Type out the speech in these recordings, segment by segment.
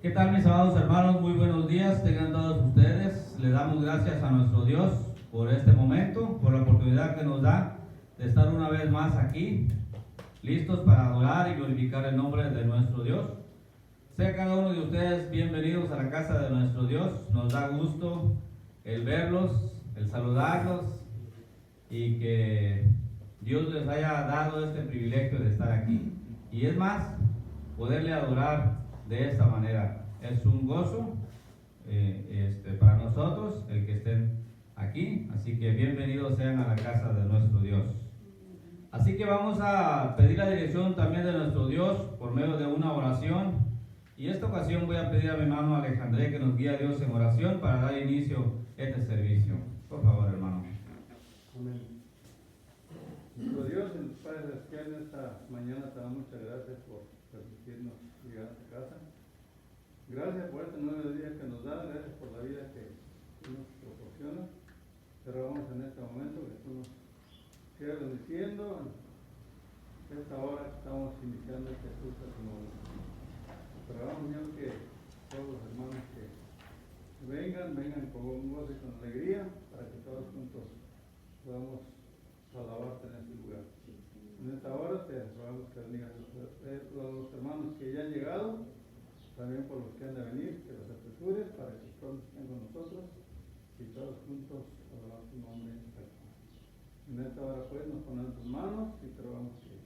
¿Qué tal, mis amados hermanos? Muy buenos días, tengan todos ustedes. Le damos gracias a nuestro Dios por este momento, por la oportunidad que nos da de estar una vez más aquí, listos para adorar y glorificar el nombre de nuestro Dios. Sea cada uno de ustedes bienvenidos a la casa de nuestro Dios. Nos da gusto el verlos, el saludarlos y que Dios les haya dado este privilegio de estar aquí. Y es más, poderle adorar de esta manera. Es un gozo para nosotros el que estén aquí, así que bienvenidos sean a la casa de nuestro Dios. Así que vamos a pedir la dirección también de nuestro Dios por medio de una oración, y esta ocasión voy a pedir a mi hermano Alejandré que nos guíe a Dios en oración para dar inicio a este servicio. Por favor, hermano. Amén. Nuestro Dios, el Padre Celestial, en esta mañana te damos muchas gracias por permitirnos llegar a tu casa. Gracias por este nuevo día que nos da, gracias por la vida que tú nos proporcionas. Te rogamos en este momento que tú nos sigas bendiciendo en esta hora que estamos iniciando este culto a tu nombre. Te rogamos, Señor, que todos los hermanos que vengan con gozo y con alegría para que todos juntos podamos alabarte en este lugar. En esta hora te rogamos que bendigas a los hermanos que ya han llegado, también por los que han de venir, que los apresures para que todos estén con nosotros y todos juntos alabamos tu nombre. En esta hora pues nos ponemos en tus manos y te rogamos que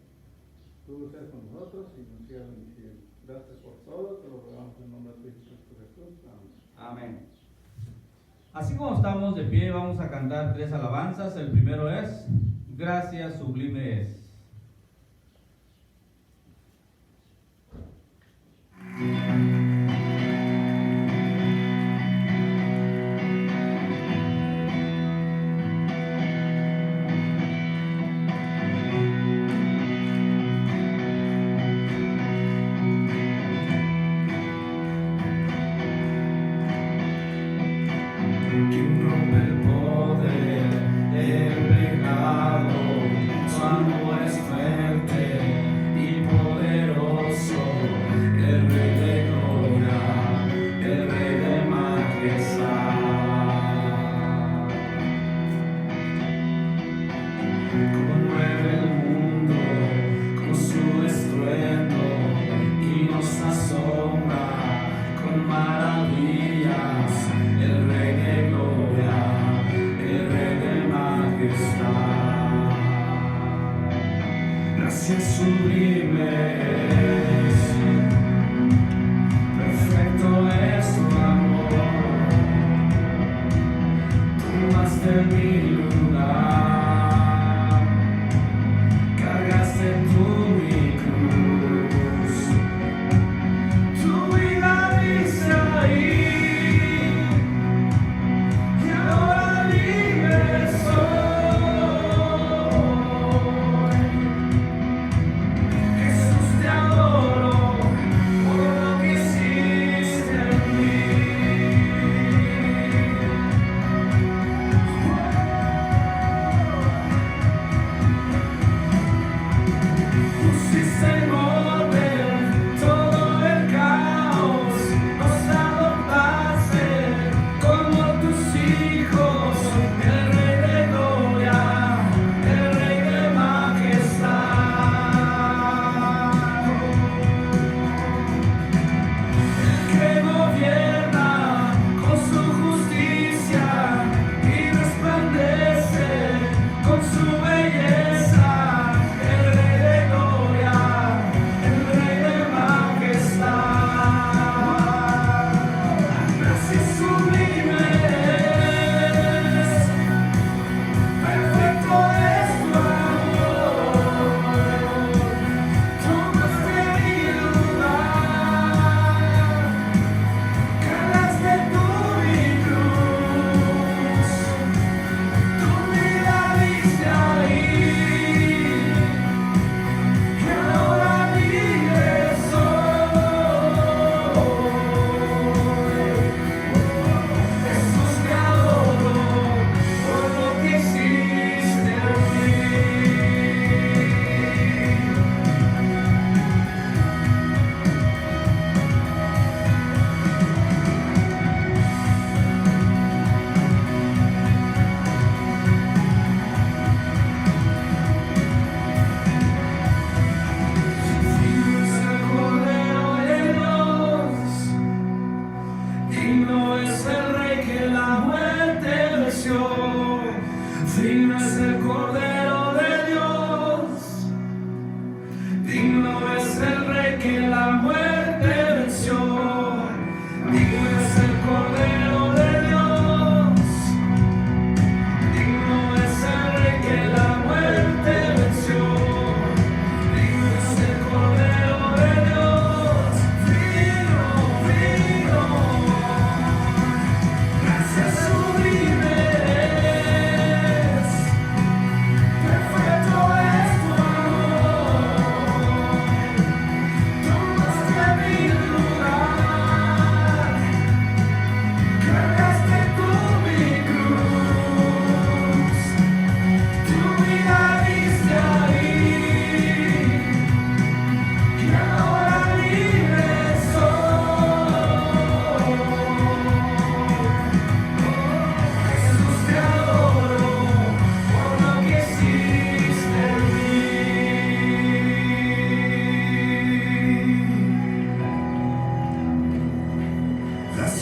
tú seas con nosotros y nos sigas bendiciendo. Gracias por todo, te lo rogamos en nombre de Cristo Jesús. Amén. Amén. Así como estamos de pie, vamos a cantar 3 alabanzas. El primero es Gracias sublime es. Jesús te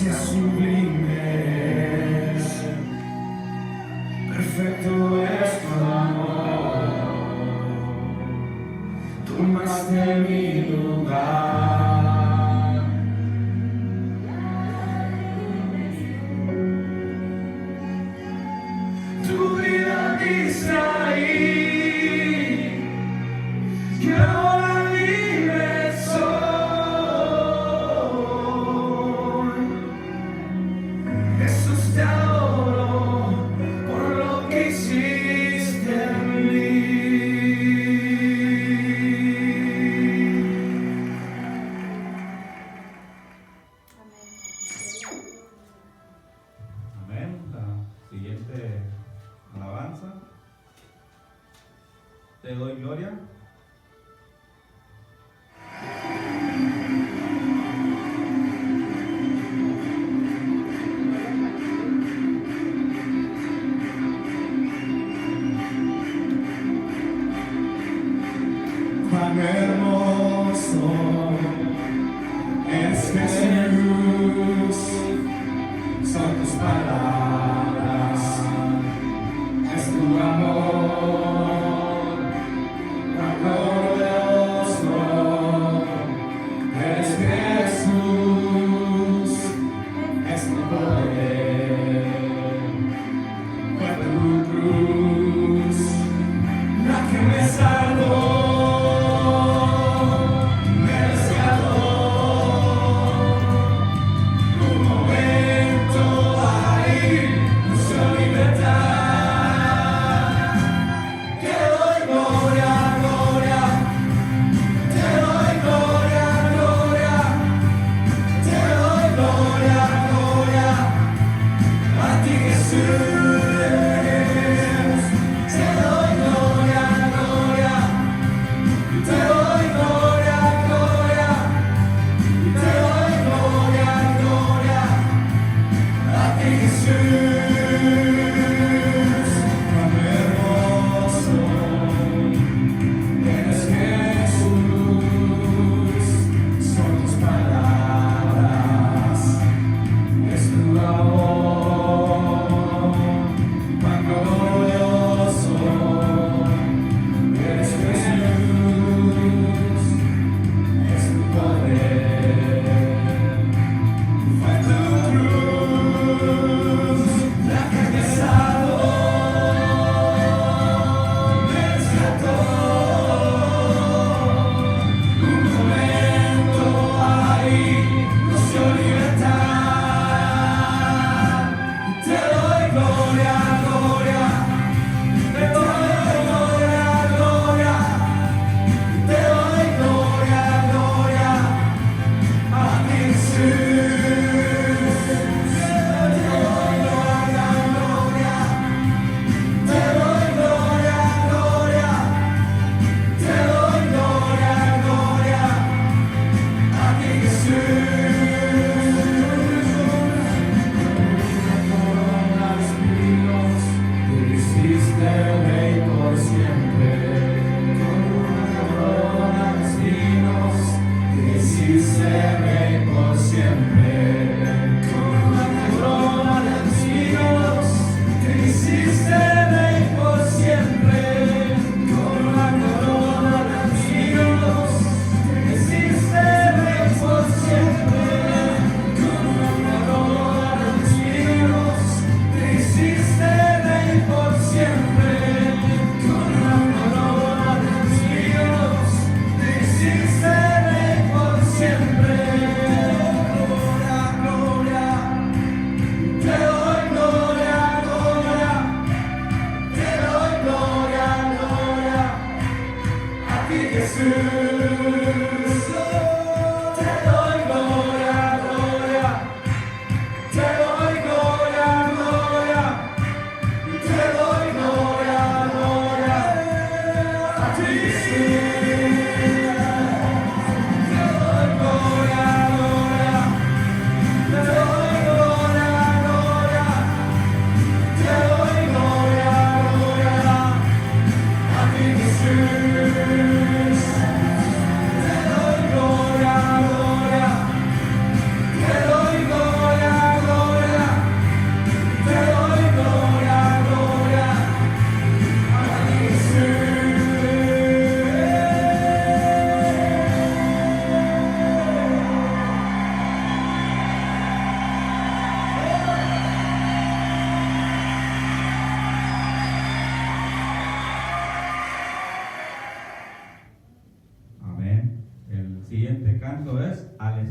gracias sublimes, perfecto es tu amor, tomaste mi lugar. Tu vida dice ahí que ahora libre soy. Jesús, te adoro por lo que hiciste en mí. Amén. La siguiente alabanza. Te doy gloria. Cuán hermoso es Jesús, son tus palabras, es tu amor, cuán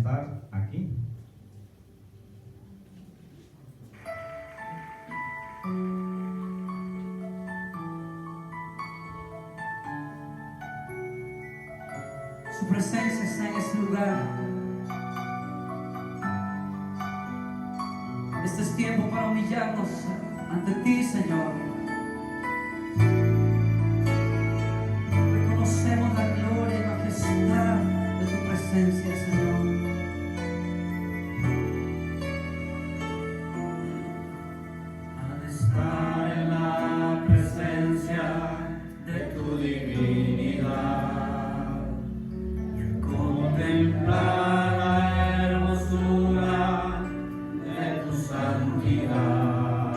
estar aquí. Su presencia está en este lugar. Este es tiempo para humillarnos ante ti, Señor. Reconocemos la gloria y majestad de tu presencia, Señor. Al estar en la presencia de tu divinidad y al contemplar la hermosura de tu santidad,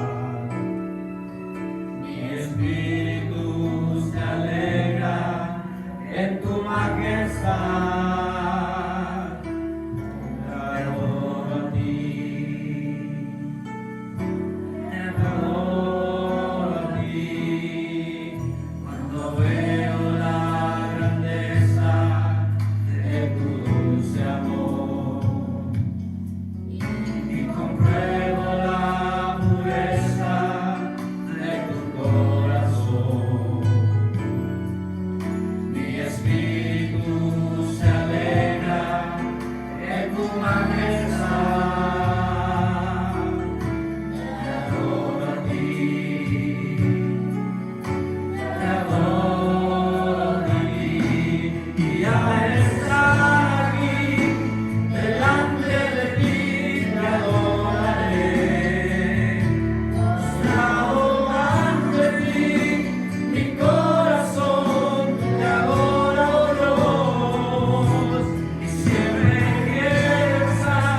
mi espíritu se alegra en tu majestad. Te adoro a ti. Te adoro a ti, cuando veo la grandeza de tu dulce amor y compruebo la pureza de tu corazón. Mi espíritu se alegra en tu majestad. Te adoro a ti, te adoro a ti, y al estar aquí delante de ti te adoraré. Postrado ante ti, mi corazón te adora, oh Dios, y siempre quiero estar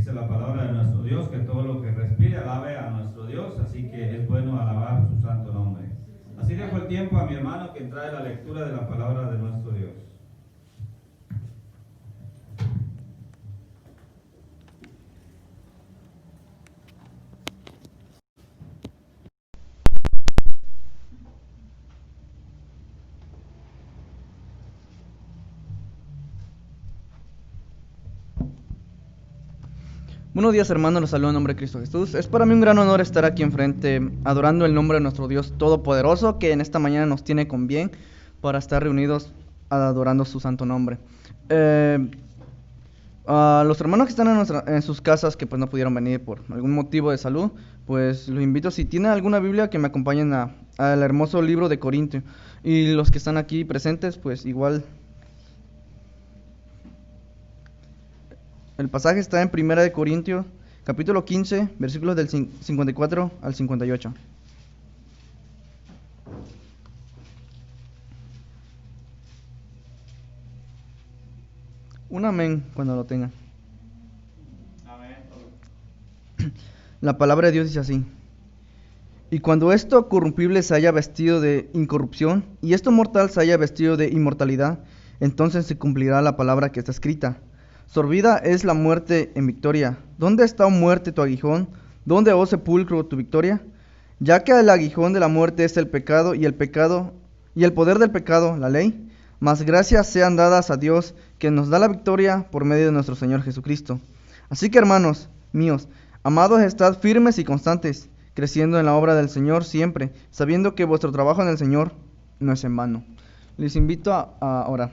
Dice la palabra de nuestro Dios que todo lo que respire alabe a nuestro Dios, así que es bueno alabar su santo nombre. Así dejo el tiempo a mi hermano que trae la lectura de la palabra de nuestro Dios. Buenos días, hermanos, los saludo en nombre de Cristo Jesús. Es para mí un gran honor estar aquí enfrente adorando el nombre de nuestro Dios Todopoderoso, que en esta mañana nos tiene con bien para estar reunidos adorando su santo nombre. A los hermanos que están en sus casas, que pues no pudieron venir por algún motivo de salud, pues los invito, si tienen alguna Biblia, que me acompañen al hermoso libro de Corintios. Y los que están aquí presentes, pues igual. El pasaje está en 1 de Corintios, capítulo 15, versículos del 54 al 58. Un amén cuando lo tengan. Amén. La palabra de Dios dice así: y cuando esto corruptible se haya vestido de incorrupción, y esto mortal se haya vestido de inmortalidad, entonces se cumplirá la palabra que está escrita: sorbida es la muerte en victoria. ¿Dónde está, oh muerte, tu aguijón? ¿Dónde, oh sepulcro, tu victoria? Ya que el aguijón de la muerte es el pecado, y el poder del pecado, la ley. Mas gracias sean dadas a Dios, que nos da la victoria por medio de nuestro Señor Jesucristo. Así que, hermanos míos, amados, estad firmes y constantes, creciendo en la obra del Señor siempre, sabiendo que vuestro trabajo en el Señor no es en vano. Les invito a orar.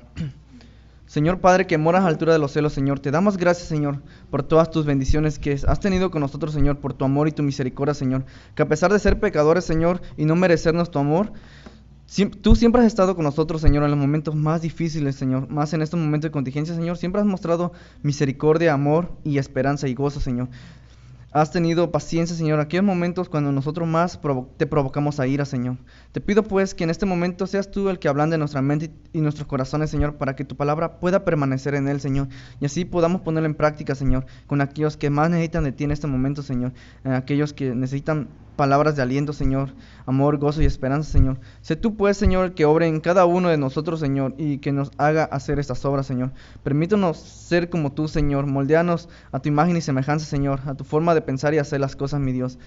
Señor Padre, que moras a la altura de los cielos, Señor, te damos gracias, Señor, por todas tus bendiciones que has tenido con nosotros, Señor, por tu amor y tu misericordia, Señor, que a pesar de ser pecadores, Señor, y no merecernos tu amor, tú siempre has estado con nosotros, Señor, en los momentos más difíciles, Señor, más en estos momentos de contingencia, Señor, siempre has mostrado misericordia, amor y esperanza y gozo, Señor. Has tenido paciencia, Señor, aquellos momentos cuando nosotros más te provocamos a ira, Señor. Te pido, pues, que en este momento seas tú el que ablande nuestra mente y nuestros corazones, Señor, para que tu palabra pueda permanecer en él, Señor, y así podamos ponerla en práctica, Señor, con aquellos que más necesitan de ti en este momento, Señor, aquellos que necesitan palabras de aliento, Señor, amor, gozo y esperanza, Señor. Sé tú, pues, Señor, que obre en cada uno de nosotros, Señor, y que nos haga hacer estas obras, Señor. Permítanos ser como tú, Señor. Moldéanos a tu imagen y semejanza, Señor, a tu forma de pensar y hacer las cosas, mi Dios.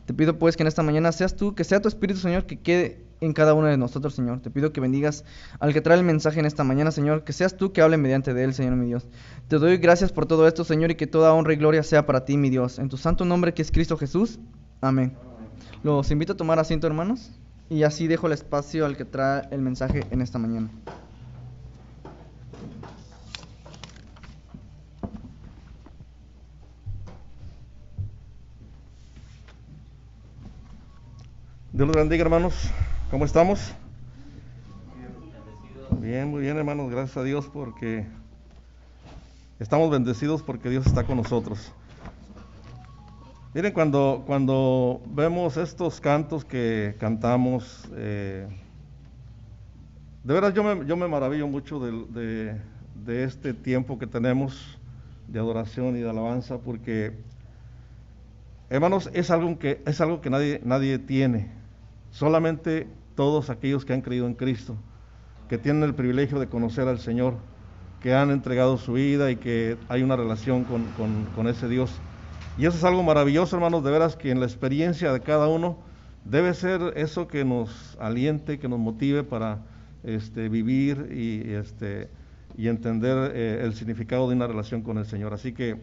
Te pido, pues, que en esta mañana seas tú, que sea tu Espíritu, Señor, que quede en cada uno de nosotros, Señor. Te pido que bendigas al que trae el mensaje en esta mañana, Señor, que seas tú que hable mediante de él, Señor, mi Dios. Te doy gracias por todo esto, Señor, y que toda honra y gloria sea para ti, mi Dios. En tu santo nombre, que es Cristo Jesús. Amén. Los invito a tomar asiento, hermanos, y así dejo el espacio al que trae el mensaje en esta mañana. Dios los bendiga, hermanos. ¿Cómo estamos? Bien, muy bien, hermanos. Gracias a Dios porque estamos bendecidos porque Dios está con nosotros. Miren, cuando vemos estos cantos que cantamos, de veras yo me maravillo mucho de este tiempo que tenemos de adoración y de alabanza, porque, hermanos, es algo que nadie tiene. Solamente todos aquellos que han creído en Cristo, que tienen el privilegio de conocer al Señor, que han entregado su vida y que hay una relación con ese Dios. Y eso es algo maravilloso, hermanos, de veras que en la experiencia de cada uno debe ser eso que nos aliente, que nos motive para vivir y entender el significado de una relación con el Señor. Así que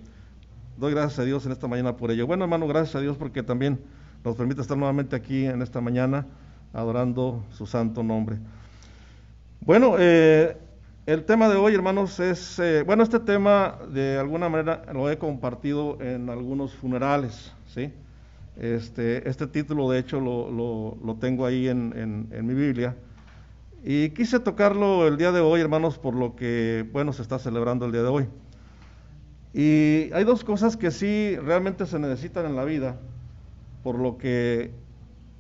doy gracias a Dios en esta mañana por ello. Bueno, hermano, gracias a Dios porque también nos permite estar nuevamente aquí en esta mañana adorando su santo nombre. Bueno, el tema de hoy, hermanos, es, este tema de alguna manera lo he compartido en algunos funerales, ¿sí? Este título, de hecho, lo tengo ahí en mi Biblia, y quise tocarlo el día de hoy, hermanos, por lo que, se está celebrando el día de hoy. Y hay dos cosas que sí realmente se necesitan en la vida, por lo que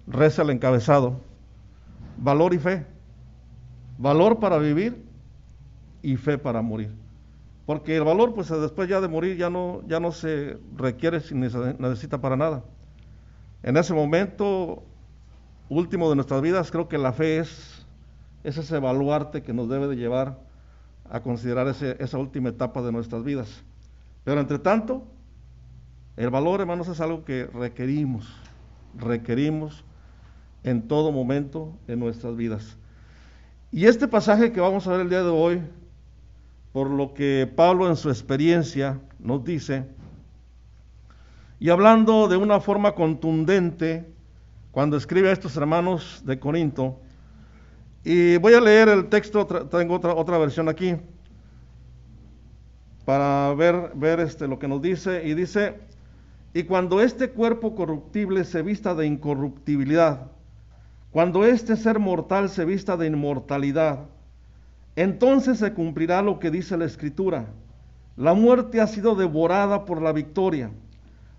reza el encabezado: valor y fe. Valor para vivir y fe para morir. porque el valor, pues después ya de morir, ya no se requiere ni se necesita para nada. En ese momento último de nuestras vidas, creo que la fe es ese baluarte que nos debe de llevar a considerar esa última etapa de nuestras vidas. Pero entre tanto, el valor, hermanos, es algo que requerimos en todo momento en nuestras vidas. Y este pasaje que vamos a ver el día de hoy, por lo que Pablo en su experiencia nos dice, y hablando de una forma contundente, cuando escribe a estos hermanos de Corinto, y voy a leer el texto, tengo otra versión aquí, para ver lo que nos dice, y dice: y cuando este cuerpo corruptible se vista de incorruptibilidad, cuando este ser mortal se vista de inmortalidad, entonces se cumplirá lo que dice la Escritura: la muerte ha sido devorada por la victoria.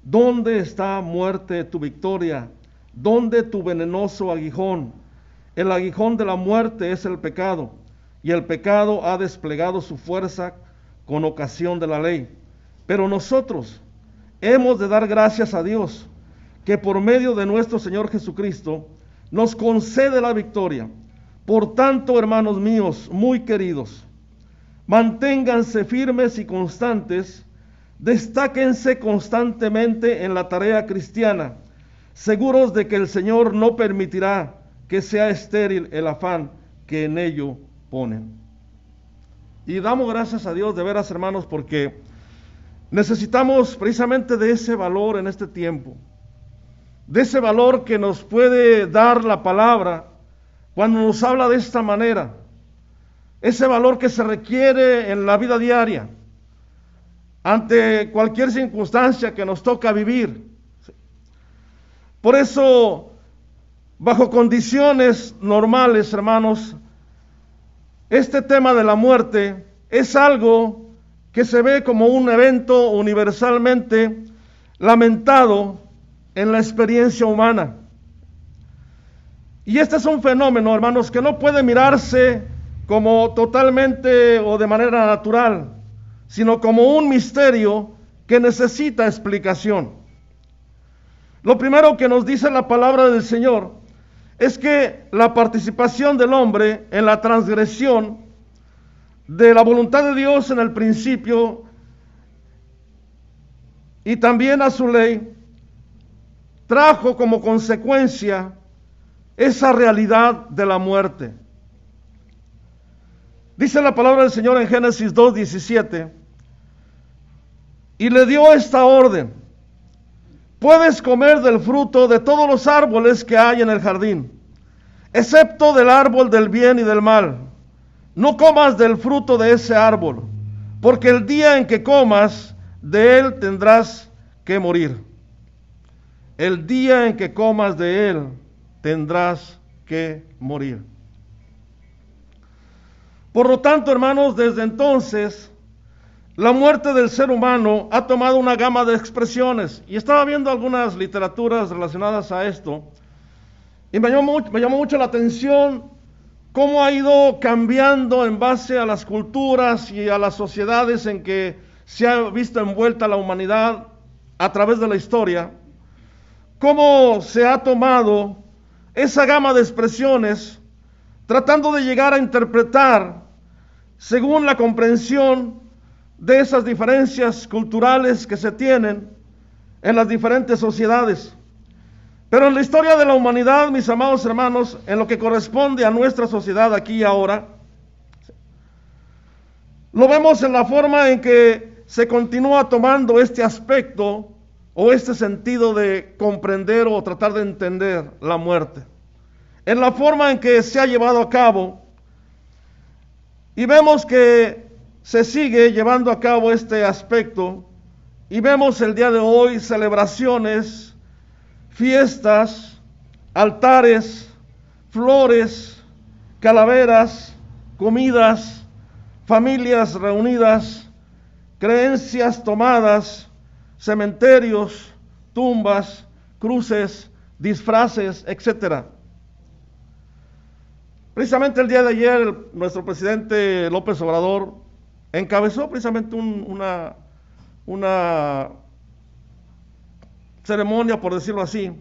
¿Dónde está, muerte, tu victoria? ¿Dónde tu venenoso aguijón? El aguijón de la muerte es el pecado, y el pecado ha desplegado su fuerza con ocasión de la ley. Pero nosotros hemos de dar gracias a Dios, que por medio de nuestro Señor Jesucristo nos concede la victoria. Por tanto, hermanos míos, muy queridos, manténganse firmes y constantes, destáquense constantemente en la tarea cristiana, seguros de que el Señor no permitirá que sea estéril el afán que en ello ponen. Y damos gracias a Dios de veras, hermanos, porque necesitamos precisamente de ese valor en este tiempo, de ese valor que nos puede dar la palabra cuando nos habla de esta manera, ese valor que se requiere en la vida diaria, ante cualquier circunstancia que nos toca vivir. Por eso, bajo condiciones normales, hermanos, este tema de la muerte es algo que se ve como un evento universalmente lamentado en la experiencia humana. Y este es un fenómeno, hermanos, que no puede mirarse como totalmente o de manera natural, sino como un misterio que necesita explicación. Lo primero que nos dice la palabra del Señor es que la participación del hombre en la transgresión de la voluntad de Dios en el principio y también a su ley trajo como consecuencia esa realidad de la muerte. Dice la palabra del Señor en Génesis 2:17, y le dio esta orden: puedes comer del fruto de todos los árboles que hay en el jardín, excepto del árbol del bien y del mal. No comas del fruto de ese árbol, porque el día en que comas de él tendrás que morir. El día en que comas de él tendrás que morir. Por lo tanto, hermanos, desde entonces la muerte del ser humano ha tomado una gama de expresiones, y estaba viendo algunas literaturas relacionadas a esto, y me llamó mucho la atención cómo ha ido cambiando en base a las culturas y a las sociedades en que se ha visto envuelta la humanidad a través de la historia, cómo se ha tomado esa gama de expresiones tratando de llegar a interpretar según la comprensión de esas diferencias culturales que se tienen en las diferentes sociedades. Pero en la historia de la humanidad, mis amados hermanos, en lo que corresponde a nuestra sociedad aquí y ahora, lo vemos en la forma en que se continúa tomando este aspecto o este sentido de comprender o tratar de entender la muerte, en la forma en que se ha llevado a cabo, y vemos que se sigue llevando a cabo este aspecto, y vemos el día de hoy celebraciones, fiestas, altares, flores, calaveras, comidas, familias reunidas, creencias tomadas, cementerios, tumbas, cruces, disfraces, etc. Precisamente el día de ayer, nuestro presidente López Obrador encabezó precisamente una ceremonia, por decirlo así,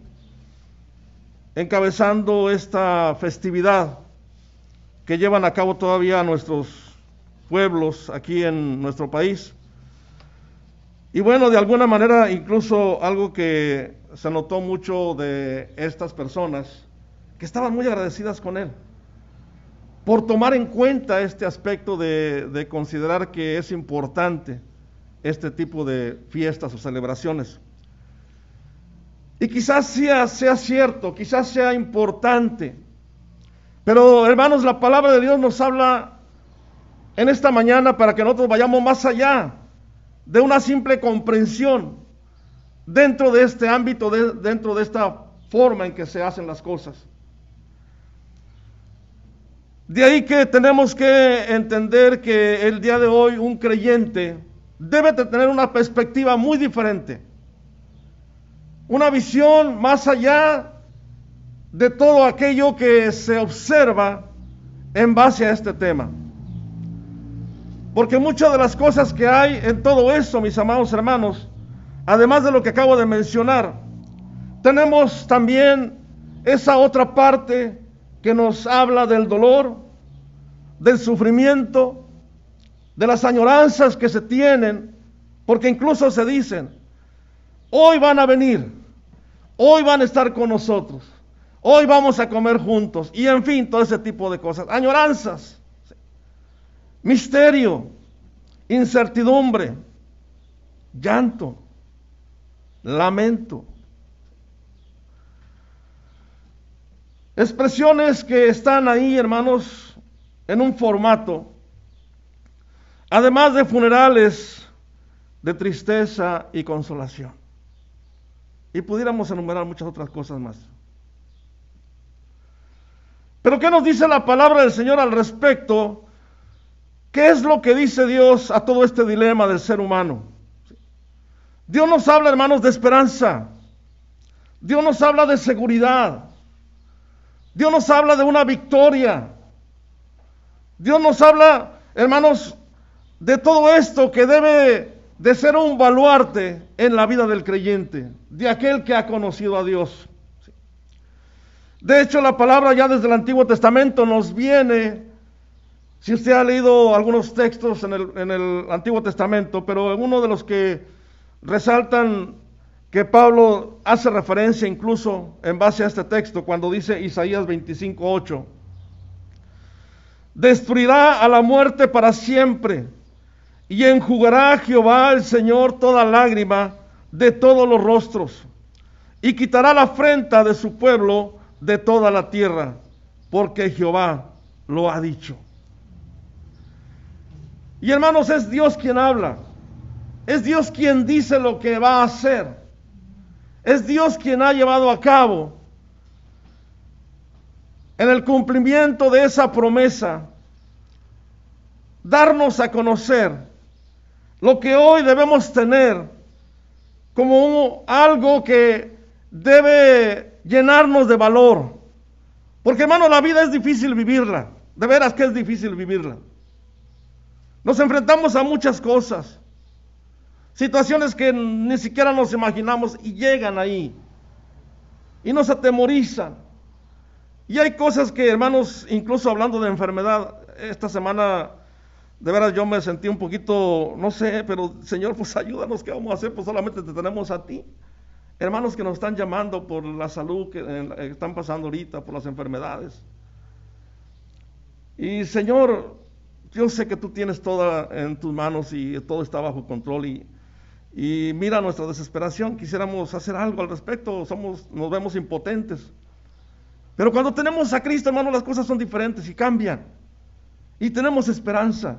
encabezando esta festividad que llevan a cabo todavía nuestros pueblos aquí en nuestro país. Y bueno, de alguna manera, incluso algo que se notó mucho de estas personas, que estaban muy agradecidas con él, por tomar en cuenta este aspecto de considerar que es importante este tipo de fiestas o celebraciones. Y quizás sea cierto, quizás sea importante, pero hermanos, la palabra de Dios nos habla en esta mañana para que nosotros vayamos más allá de una simple comprensión dentro de este ámbito, dentro de esta forma en que se hacen las cosas. De ahí que tenemos que entender que el día de hoy un creyente debe de tener una perspectiva muy diferente, una visión más allá de todo aquello que se observa en base a este tema. Porque muchas de las cosas que hay en todo eso, mis amados hermanos, además de lo que acabo de mencionar, tenemos también esa otra parte que nos habla del dolor, del sufrimiento, de las añoranzas que se tienen, porque incluso se dicen, hoy van a venir, hoy van a estar con nosotros, hoy vamos a comer juntos, y en fin, todo ese tipo de cosas, añoranzas, misterio, incertidumbre, llanto, lamento. Expresiones que están ahí, hermanos, en un formato, además de funerales, de tristeza y consolación. Y pudiéramos enumerar muchas otras cosas más. Pero ¿qué nos dice la palabra del Señor al respecto? ¿Qué es lo que dice Dios a todo este dilema del ser humano? Dios nos habla, hermanos, de esperanza. Dios nos habla de seguridad. Dios nos habla de una victoria. Dios nos habla, hermanos, de todo esto que debe de ser un baluarte en la vida del creyente, de aquel que ha conocido a Dios. De hecho, la palabra ya desde el Antiguo Testamento nos viene, si usted ha leído algunos textos en el Antiguo Testamento, pero uno de los que resaltan que Pablo hace referencia incluso en base a este texto, cuando dice Isaías 25:8, destruirá a la muerte para siempre, y enjugará a Jehová el Señor toda lágrima de todos los rostros, y quitará la afrenta de su pueblo de toda la tierra, porque Jehová lo ha dicho. Y hermanos, es Dios quien habla, es Dios quien dice lo que va a hacer, es Dios quien ha llevado a cabo en el cumplimiento de esa promesa, darnos a conocer lo que hoy debemos tener como algo que debe llenarnos de valor. Porque, hermano, la vida es difícil vivirla, de veras que es difícil vivirla. Nos enfrentamos a muchas cosas, situaciones que ni siquiera nos imaginamos y llegan ahí y nos atemorizan. Y hay cosas que, hermanos, incluso hablando de enfermedad, esta semana de veras yo me sentí un poquito, no sé, pero Señor, pues ayúdanos, ¿qué vamos a hacer? Pues solamente te tenemos a ti. Hermanos que nos están llamando por la salud que están pasando ahorita, por las enfermedades. Y Señor, yo sé que tú tienes todo en tus manos y todo está bajo control y mira nuestra desesperación, quisiéramos hacer algo al respecto, nos vemos impotentes. Pero cuando tenemos a Cristo, hermano, las cosas son diferentes y cambian. Y tenemos esperanza.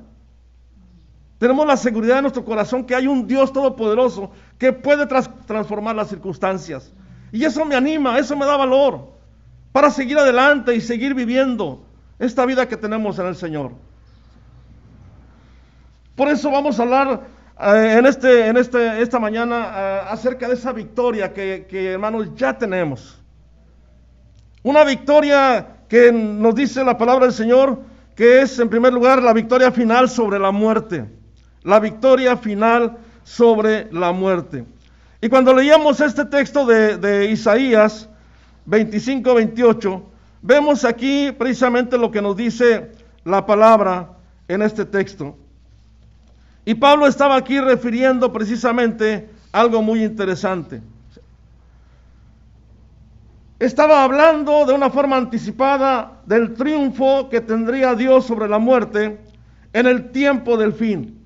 Tenemos la seguridad en nuestro corazón que hay un Dios todopoderoso que puede transformar las circunstancias. Y eso me anima, eso me da valor para seguir adelante y seguir viviendo esta vida que tenemos en el Señor. Por eso vamos a hablar esta mañana acerca de esa victoria que hermanos ya tenemos. Una victoria que nos dice la palabra del Señor, que es en primer lugar la victoria final sobre la muerte. la victoria final sobre la muerte. Y cuando leíamos este texto de Isaías 25-28, vemos aquí precisamente lo que nos dice la palabra en este texto. Y Pablo estaba aquí refiriendo precisamente algo muy interesante. Estaba hablando de una forma anticipada del triunfo que tendría Dios sobre la muerte en el tiempo del fin,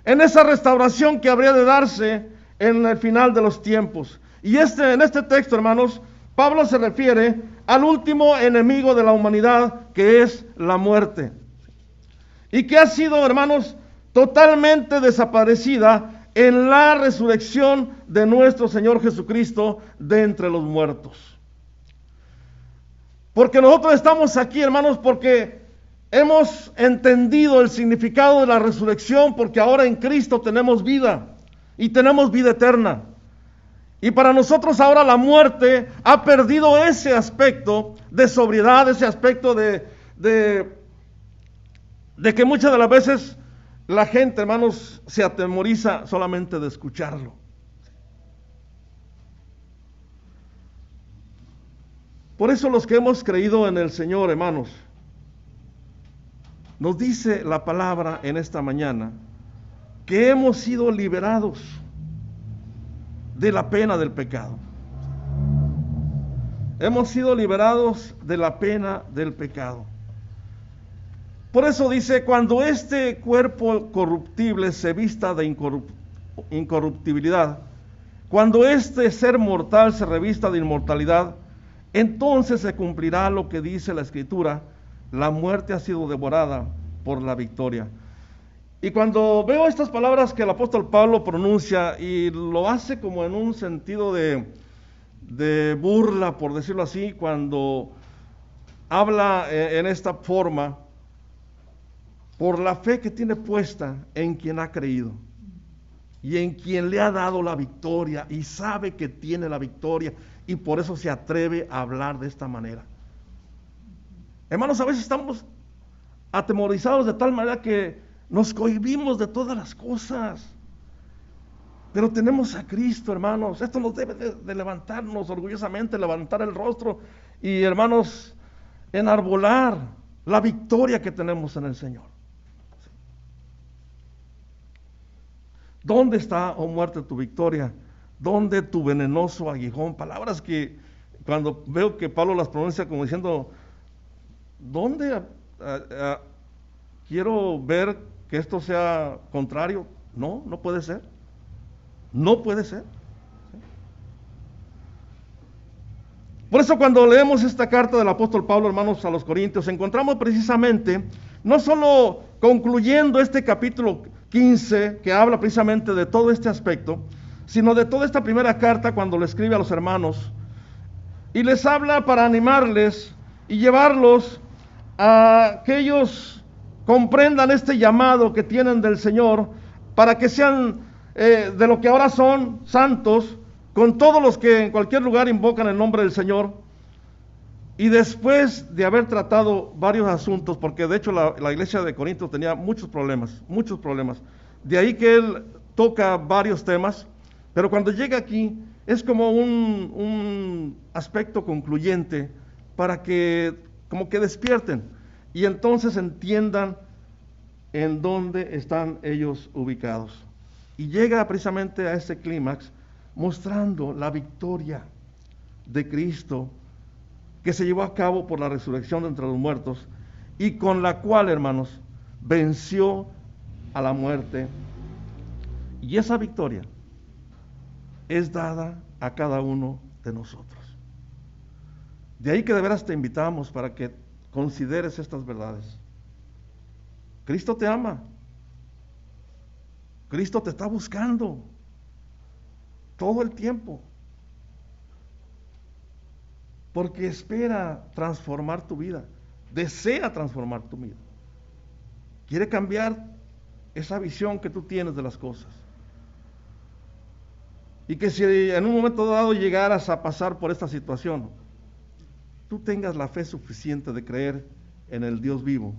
en esa restauración que habría de darse en el final de los tiempos. Y en este texto, hermanos, Pablo se refiere al último enemigo de la humanidad, que es la muerte, y que ha sido, hermanos, totalmente desaparecida en la resurrección de nuestro Señor Jesucristo de entre los muertos. Porque nosotros estamos aquí, hermanos, porque hemos entendido el significado de la resurrección, porque ahora en Cristo tenemos vida y tenemos vida eterna. Y para nosotros ahora la muerte ha perdido ese aspecto de sobriedad, ese aspecto de que muchas de las veces la gente, hermanos, se atemoriza solamente de escucharlo. Por eso los que hemos creído en el Señor, hermanos, nos dice la palabra en esta mañana que hemos sido liberados de la pena del pecado. Hemos sido liberados de la pena del pecado. Por eso dice, cuando este cuerpo corruptible se vista de incorruptibilidad, cuando este ser mortal se revista de inmortalidad, entonces se cumplirá lo que dice la Escritura: la muerte ha sido devorada por la victoria. Y cuando veo estas palabras que el apóstol Pablo pronuncia, y lo hace como en un sentido de burla, por decirlo así, cuando habla en esta forma, por la fe que tiene puesta en quien ha creído y en quien le ha dado la victoria y sabe que tiene la victoria, y por eso se atreve a hablar de esta manera. Hermanos, a veces estamos atemorizados de tal manera que nos cohibimos de todas las cosas. Pero tenemos a Cristo, hermanos. Esto nos debe de levantarnos orgullosamente, levantar el rostro y, hermanos, enarbolar la victoria que tenemos en el Señor. ¿Dónde está, oh muerte, tu victoria? ¿Dónde tu venenoso aguijón? Palabras que cuando veo que Pablo las pronuncia como diciendo, ¿dónde quiero ver que esto sea contrario? No, no puede ser. No puede ser. Por eso cuando leemos esta carta del apóstol Pablo, hermanos, a los Corintios, encontramos precisamente, no solo concluyendo este capítulo 15, que habla precisamente de todo este aspecto, sino de toda esta primera carta cuando le escribe a los hermanos, y les habla para animarles y llevarlos a que ellos comprendan este llamado que tienen del Señor, para que sean de lo que ahora son santos, con todos los que en cualquier lugar invocan el nombre del Señor. Y después de haber tratado varios asuntos, porque de hecho la iglesia de Corinto tenía muchos problemas, de ahí que él toca varios temas, pero cuando llega aquí es como un aspecto concluyente para que como que despierten y entonces entiendan en dónde están ellos ubicados. Y llega precisamente a ese clímax mostrando la victoria de Cristo que se llevó a cabo por la resurrección de entre los muertos y con la cual, hermanos, venció a la muerte. Y esa victoria es dada a cada uno de nosotros. De ahí que de veras te invitamos para que consideres estas verdades. Cristo te ama. Cristo te está buscando todo el tiempo, porque espera transformar tu vida, desea transformar tu vida, quiere cambiar esa visión que tú tienes de las cosas, y que si en un momento dado llegaras a pasar por esta situación, tú tengas la fe suficiente de creer en el Dios vivo,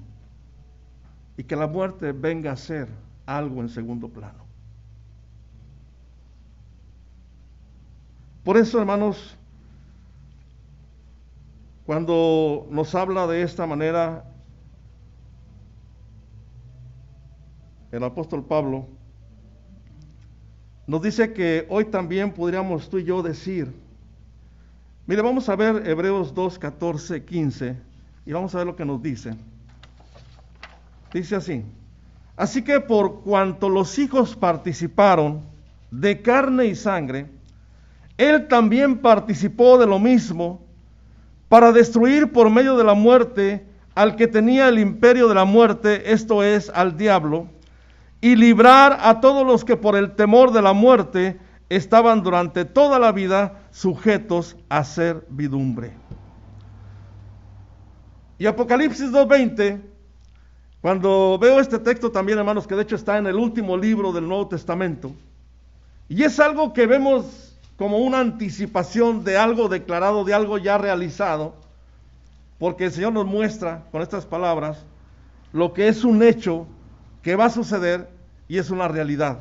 y que la muerte venga a ser algo en segundo plano. Por eso, hermanos, cuando nos habla de esta manera el apóstol Pablo, nos dice que hoy también podríamos tú y yo decir, mire, vamos a ver Hebreos 2, 14, 15, y vamos a ver lo que nos dice. Dice así: así que por cuanto los hijos participaron de carne y sangre, él también participó de lo mismo, para destruir por medio de la muerte al que tenía el imperio de la muerte, esto es, al diablo, y librar a todos los que por el temor de la muerte estaban durante toda la vida sujetos a servidumbre. Y Apocalipsis 2:20, cuando veo este texto también, hermanos, que de hecho está en el último libro del Nuevo Testamento, y es algo que vemos como una anticipación de algo declarado, de algo ya realizado, porque el Señor nos muestra con estas palabras lo que es un hecho que va a suceder y es una realidad.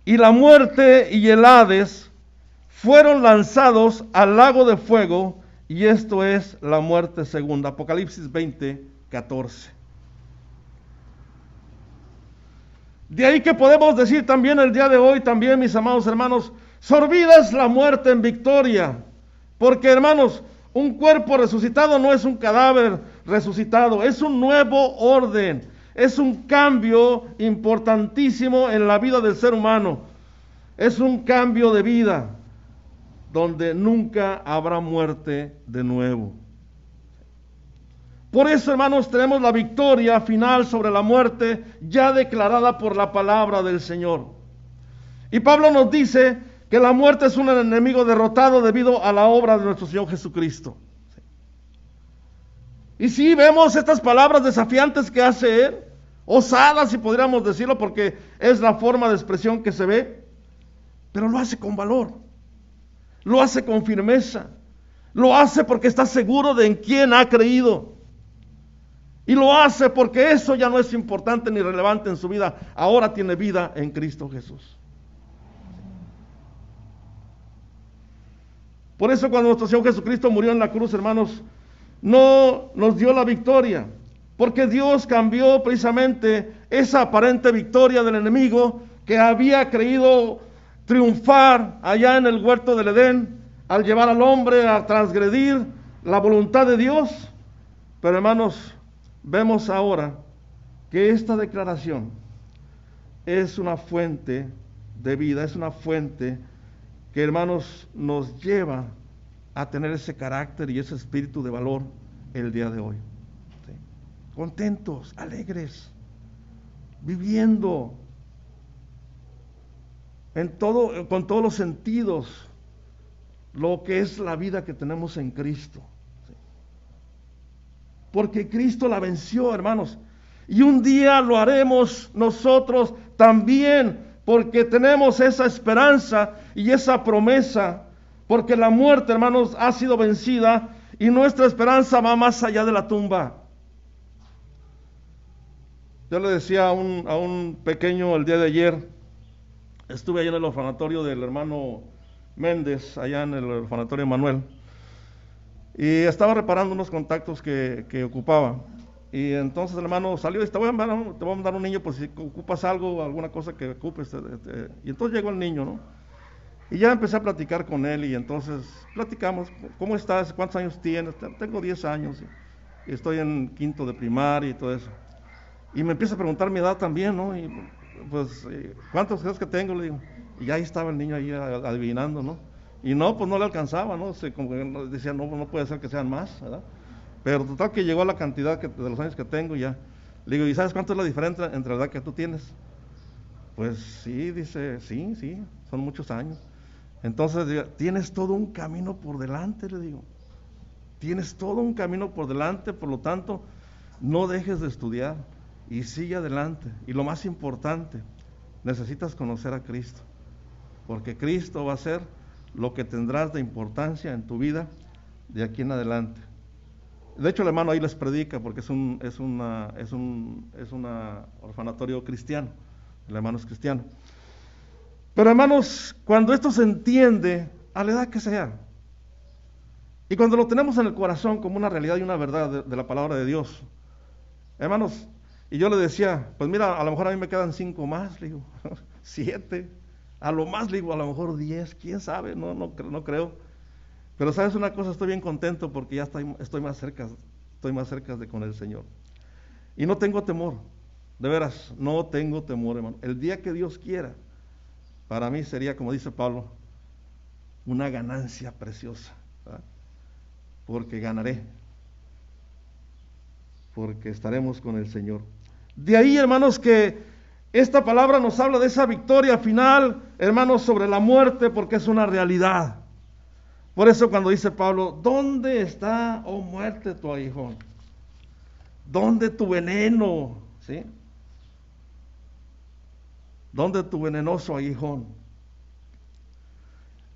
Y la muerte y el Hades fueron lanzados al lago de fuego, y esto es la muerte segunda. Apocalipsis 20:14. De ahí que podemos decir también el día de hoy, también, mis amados hermanos, sorbida es la muerte en victoria. Porque, hermanos, un cuerpo resucitado no es un cadáver resucitado, es un nuevo orden, es un cambio importantísimo en la vida del ser humano. Es un cambio de vida donde nunca habrá muerte de nuevo. Por eso, hermanos, tenemos la victoria final sobre la muerte ya declarada por la palabra del Señor. Y Pablo nos dice que la muerte es un enemigo derrotado debido a la obra de nuestro Señor Jesucristo. Y sí, vemos estas palabras desafiantes que hace Él, osadas si podríamos decirlo, porque es la forma de expresión que se ve, pero lo hace con valor, lo hace con firmeza, lo hace porque está seguro de en quién ha creído. Y lo hace porque eso ya no es importante ni relevante en su vida. Ahora tiene vida en Cristo Jesús. Por eso cuando nuestro Señor Jesucristo murió en la cruz, hermanos, no nos dio la victoria. Porque Dios cambió precisamente esa aparente victoria del enemigo que había creído triunfar allá en el huerto del Edén, al llevar al hombre a transgredir la voluntad de Dios. Pero, hermanos, vemos ahora que esta declaración es una fuente de vida, es una fuente que, hermanos, nos lleva a tener ese carácter y ese espíritu de valor el día de hoy. ¿Sí? Contentos, alegres, viviendo con todos los sentidos lo que es la vida que tenemos en Cristo. Porque Cristo la venció, hermanos. Y un día lo haremos nosotros también, porque tenemos esa esperanza y esa promesa. Porque la muerte, hermanos, ha sido vencida y nuestra esperanza va más allá de la tumba. Yo le decía a un pequeño el día de ayer, estuve allá en el orfanatorio del hermano Méndez, allá en el orfanatorio Manuel. Y estaba reparando unos contactos que ocupaba. Y entonces el hermano salió y dice, te voy a mandar un niño por si ocupas algo, alguna cosa que ocupes. Y entonces llegó el niño, ¿no? Y ya empecé a platicar con él y entonces platicamos, ¿cómo estás? ¿Cuántos años tienes? Tengo 10 años y estoy en quinto de primaria y todo eso. Y me empieza a preguntar mi edad también, ¿no? Y pues, ¿cuántos años que tengo? Le digo. Y ahí estaba el niño ahí adivinando, ¿no? Y no, pues no le alcanzaba, ¿no? Como que decía, no puede ser que sean más, ¿verdad? Pero total que llegó a la cantidad de los años que tengo y ya. Le digo, ¿y sabes cuánto es la diferencia entre la edad que tú tienes? Pues sí, dice, sí, son muchos años. Entonces, digo, tienes todo un camino por delante, le digo. Tienes todo un camino por delante, por lo tanto, no dejes de estudiar y sigue adelante. Y lo más importante, necesitas conocer a Cristo, porque Cristo va a ser lo que tendrás de importancia en tu vida de aquí en adelante. De hecho, el hermano ahí les predica porque es un orfanatorio cristiano. El hermano es cristiano. Pero hermanos, cuando esto se entiende, a la edad que sea, y cuando lo tenemos en el corazón como una realidad y una verdad de la palabra de Dios, hermanos, y yo le decía, pues mira, a lo mejor a mí me quedan 5 más, le digo, 7, a lo más le digo, a lo mejor 10, quién sabe, no creo. Pero sabes una cosa, estoy bien contento porque ya estoy más cerca de con el Señor. Y no tengo temor, de veras, no tengo temor, hermano. El día que Dios quiera, para mí sería, como dice Pablo, una ganancia preciosa, ¿verdad? Porque ganaré, porque estaremos con el Señor. De ahí, hermanos, que esta palabra nos habla de esa victoria final, hermanos, sobre la muerte, porque es una realidad. Por eso cuando dice Pablo, ¿dónde está, oh muerte, tu aguijón? ¿Dónde tu veneno? ¿Sí? ¿Dónde tu venenoso aguijón?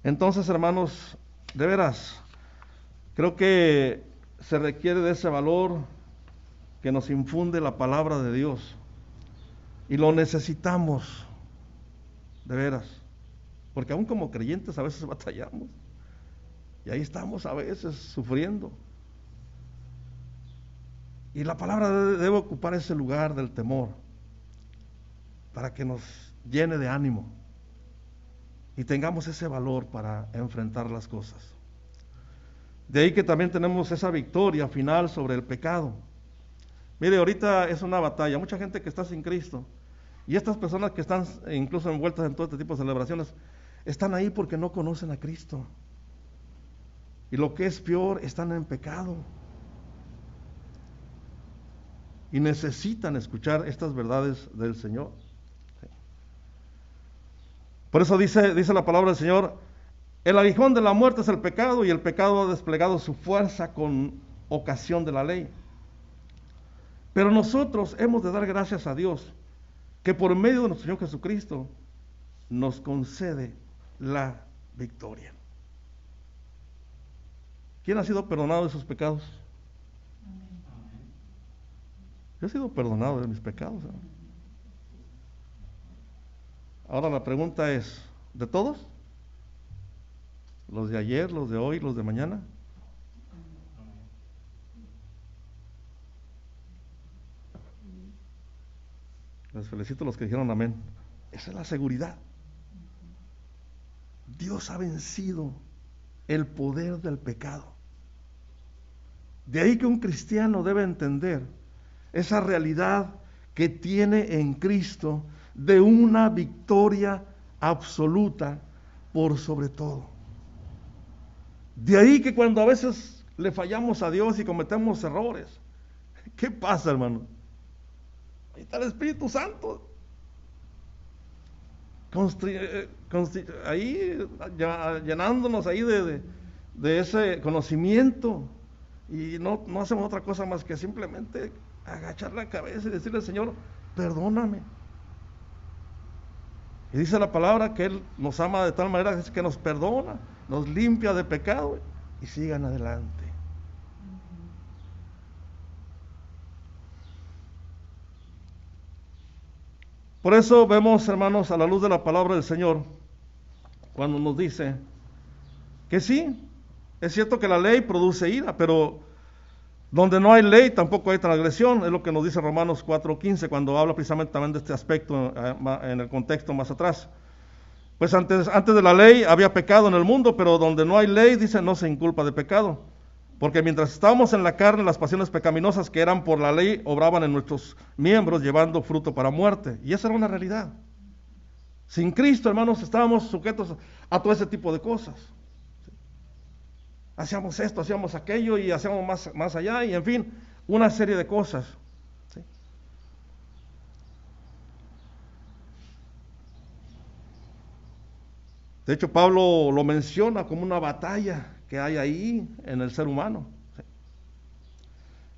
Entonces, hermanos, de veras, creo que se requiere de ese valor que nos infunde la palabra de Dios. Y lo necesitamos, de veras. Porque aún como creyentes a veces batallamos. Y ahí estamos a veces sufriendo. Y la palabra debe ocupar ese lugar del temor para que nos llene de ánimo y tengamos ese valor para enfrentar las cosas. De ahí que también tenemos esa victoria final sobre el pecado. Mire, ahorita es una batalla, mucha gente que está sin Cristo y estas personas que están incluso envueltas en todo este tipo de celebraciones están ahí porque no conocen a Cristo. Y lo que es peor, están en pecado. Y necesitan escuchar estas verdades del Señor. Por eso dice la palabra del Señor, el aguijón de la muerte es el pecado y el pecado ha desplegado su fuerza con ocasión de la ley. Pero nosotros hemos de dar gracias a Dios que por medio de nuestro Señor Jesucristo nos concede la victoria. ¿Quién ha sido perdonado de sus pecados? Yo he sido perdonado de mis pecados, ¿eh? Ahora la pregunta es, ¿de todos? ¿Los de ayer, los de hoy, los de mañana? Les felicito a los que dijeron amén. Esa es la seguridad. Dios ha vencido el poder del pecado. De ahí que un cristiano debe entender esa realidad que tiene en Cristo de una victoria absoluta por sobre todo. De ahí que cuando a veces le fallamos a Dios y cometemos errores, ¿qué pasa, hermano? Ahí está el Espíritu Santo. Ahí llenándonos ahí de ese conocimiento, y no hacemos otra cosa más que simplemente agachar la cabeza y decirle, Señor, perdóname. Y dice la palabra que Él nos ama de tal manera que nos perdona, nos limpia de pecado y sigan adelante. Por eso vemos, hermanos, a la luz de la palabra del Señor, cuando nos dice que sí, es cierto que la ley produce ira, pero donde no hay ley tampoco hay transgresión, es lo que nos dice Romanos 4:15, cuando habla precisamente también de este aspecto en el contexto más atrás. Pues antes de la ley había pecado en el mundo, pero donde no hay ley, dice, no se inculpa de pecado. Porque mientras estábamos en la carne, las pasiones pecaminosas que eran por la ley obraban en nuestros miembros, llevando fruto para muerte. Y esa era una realidad. Sin Cristo, hermanos, estábamos sujetos a todo ese tipo de cosas. Hacíamos esto, hacíamos aquello y hacíamos más allá, y en fin, una serie de cosas. ¿Sí? De hecho, Pablo lo menciona como una batalla que hay ahí en el ser humano. ¿Sí?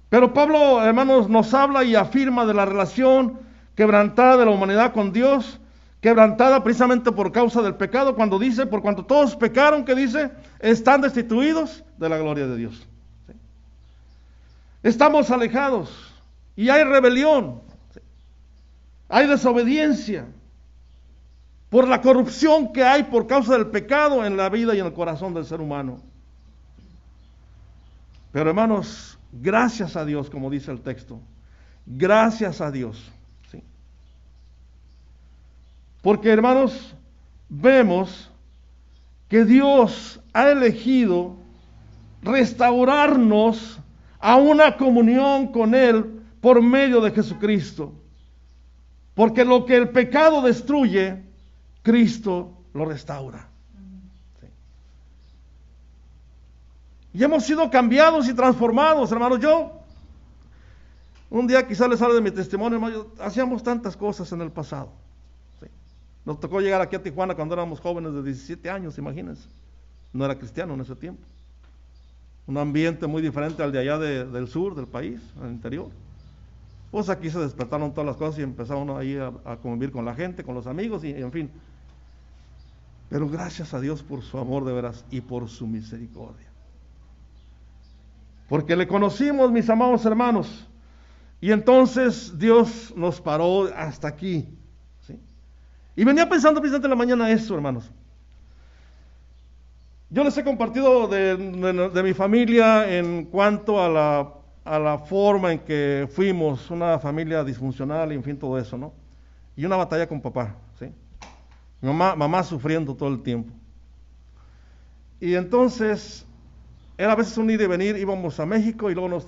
Pero Pablo, hermanos, nos habla y afirma de la relación quebrantada de la humanidad con Dios, quebrantada precisamente por causa del pecado, cuando dice, por cuanto todos pecaron, que dice, están destituidos de la gloria de Dios. ¿Sí? estamos alejados y hay rebelión, hay desobediencia por la corrupción que hay por causa del pecado en la vida y en el corazón del ser humano. Pero hermanos, gracias a Dios, como dice el texto, gracias a Dios, ¿sí? Porque hermanos, vemos que Dios ha elegido restaurarnos a una comunión con Él por medio de Jesucristo. Porque lo que el pecado destruye, Cristo lo restaura. Sí. Y hemos sido cambiados y transformados, hermanos. Yo, un día quizás les hable de mi testimonio, hermano, hacíamos tantas cosas en el pasado. Sí. Nos tocó llegar aquí a Tijuana cuando éramos jóvenes de 17 años, imagínense. No era cristiano en ese tiempo. Un ambiente muy diferente al de allá del sur del país, al interior. Pues aquí se despertaron todas las cosas y empezaron ahí a convivir con la gente, con los amigos y en fin. Pero gracias a Dios por su amor de veras y por su misericordia. Porque le conocimos, mis amados hermanos, y entonces Dios nos paró hasta aquí. ¿Sí? Y venía pensando precisamente en la mañana eso, hermanos. Yo les he compartido de mi familia en cuanto a la forma en que fuimos una familia disfuncional y en fin todo eso, ¿no? Y una batalla con papá, ¿sí? Mamá sufriendo todo el tiempo. Y entonces era a veces un ir y venir, íbamos a México y luego nos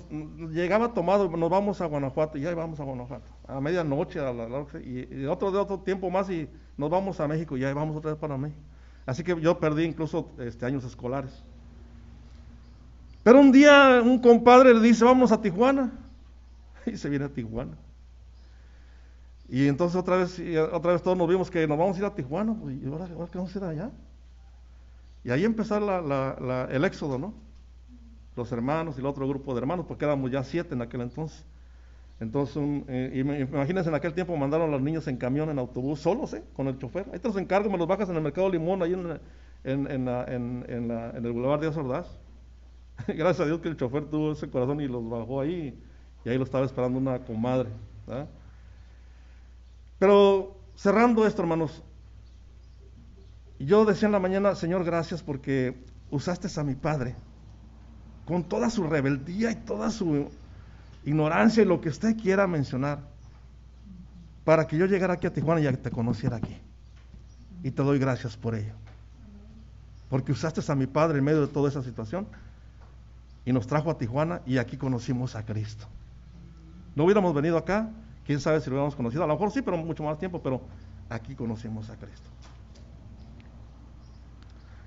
llegaba tomado, nos vamos a Guanajuato y ya íbamos a Guanajuato, a medianoche, y otro tiempo más y nos vamos a México y ya vamos otra vez para México. Así que yo perdí incluso años escolares. Pero un día un compadre le dice, vamos a Tijuana. Y se viene a Tijuana. Y entonces otra vez todos nos vimos que nos vamos a ir a Tijuana. Pues, ¿y ahora qué vamos a ir allá? Y ahí empezó el éxodo, ¿no? Los hermanos y el otro grupo de hermanos, porque éramos ya 7 en aquel entonces. Entonces, imagínense, en aquel tiempo mandaron a los niños en camión, en autobús, solos, con el chofer. Ahí te los encargo, me los bajas en el Mercado Limón, ahí en el Boulevard Díaz Ordaz. Gracias a Dios que el chofer tuvo ese corazón y los bajó ahí, y ahí lo estaba esperando una comadre, ¿verdad? Pero cerrando esto, hermanos, yo decía en la mañana, Señor, gracias porque usaste a mi padre, con toda su rebeldía y toda su ignorancia y lo que usted quiera mencionar, para que yo llegara aquí a Tijuana y te conociera aquí. Y te doy gracias por ello. Porque usaste a mi padre en medio de toda esa situación y nos trajo a Tijuana y aquí conocimos a Cristo. No hubiéramos venido acá, quién sabe si lo hubiéramos conocido, a lo mejor sí, pero mucho más tiempo, pero aquí conocimos a Cristo.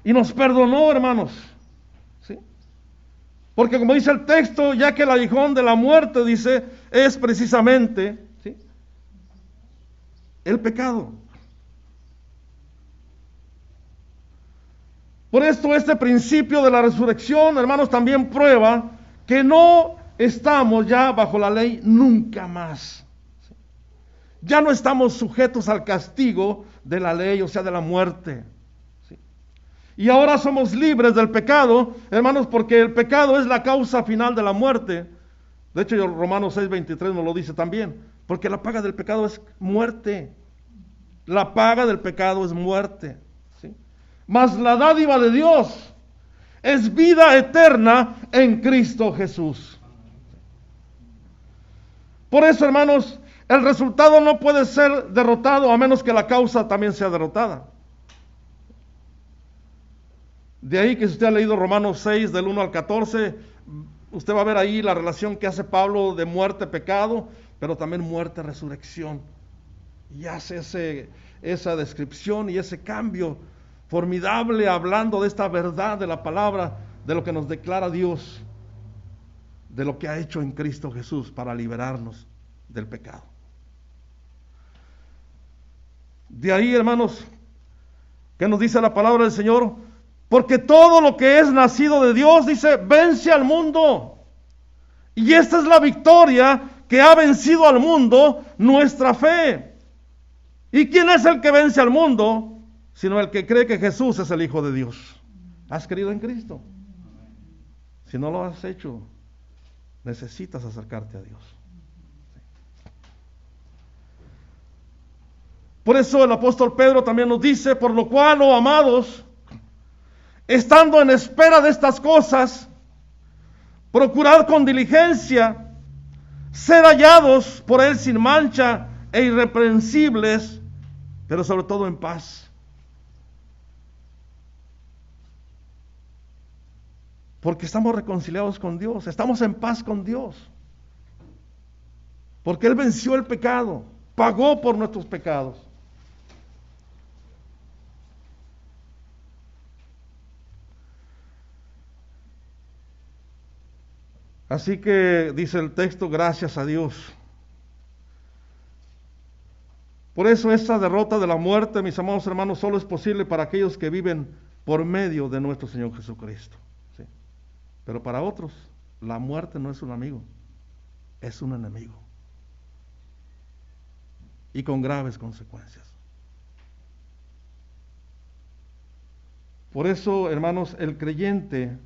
Y nos perdonó, hermanos. ¿Sí? Porque como dice el texto, ya que el aguijón de la muerte, dice, es precisamente, ¿sí?, el pecado. Por esto este principio de la resurrección, hermanos, también prueba que no estamos ya bajo la ley nunca más. ¿Sí? Ya no estamos sujetos al castigo de la ley, o sea, de la muerte. Y ahora somos libres del pecado, hermanos, porque el pecado es la causa final de la muerte. De hecho, Romanos 6:23 nos lo dice también, porque la paga del pecado es muerte. La paga del pecado es muerte. ¿Sí? Mas la dádiva de Dios es vida eterna en Cristo Jesús. Por eso, hermanos, el resultado no puede ser derrotado a menos que la causa también sea derrotada. De ahí que si usted ha leído Romanos 6 del 1 al 14, usted va a ver ahí la relación que hace Pablo de muerte, pecado, pero también muerte, resurrección. Y hace esa descripción y ese cambio formidable hablando de esta verdad de la palabra, de lo que nos declara Dios, de lo que ha hecho en Cristo Jesús para liberarnos del pecado. De ahí, hermanos, que nos dice la palabra del Señor, porque todo lo que es nacido de Dios, dice, vence al mundo. Y esta es la victoria que ha vencido al mundo, nuestra fe. ¿Y quién es el que vence al mundo? Sino el que cree que Jesús es el Hijo de Dios. ¿Has creído en Cristo? Si no lo has hecho, necesitas acercarte a Dios. Por eso el apóstol Pedro también nos dice, por lo cual, oh amados, estando en espera de estas cosas, procurad con diligencia ser hallados por Él sin mancha e irreprensibles, pero sobre todo en paz. Porque estamos reconciliados con Dios, estamos en paz con Dios. Porque Él venció el pecado, pagó por nuestros pecados. Así que dice el texto, gracias a Dios. Por eso esta derrota de la muerte, mis amados hermanos, solo es posible para aquellos que viven por medio de nuestro Señor Jesucristo. ¿Sí? Pero para otros, la muerte no es un amigo, es un enemigo. Y con graves consecuencias. Por eso, hermanos, el creyente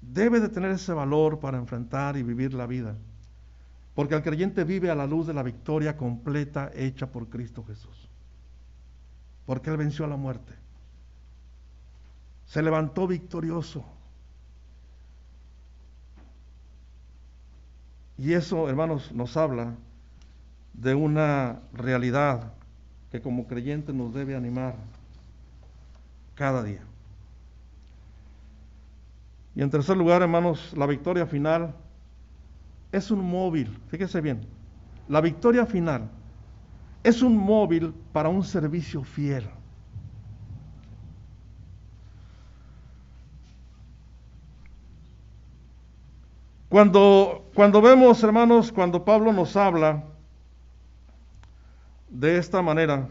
debe de tener ese valor para enfrentar y vivir la vida. Porque el creyente vive a la luz de la victoria completa hecha por Cristo Jesús. Porque Él venció a la muerte. Se levantó victorioso. Y eso, hermanos, nos habla de una realidad que como creyente nos debe animar cada día. Y en tercer lugar, hermanos, la victoria final es un móvil. Fíjese bien, la victoria final es un móvil para un servicio fiel. Cuando vemos, hermanos, cuando Pablo nos habla de esta manera,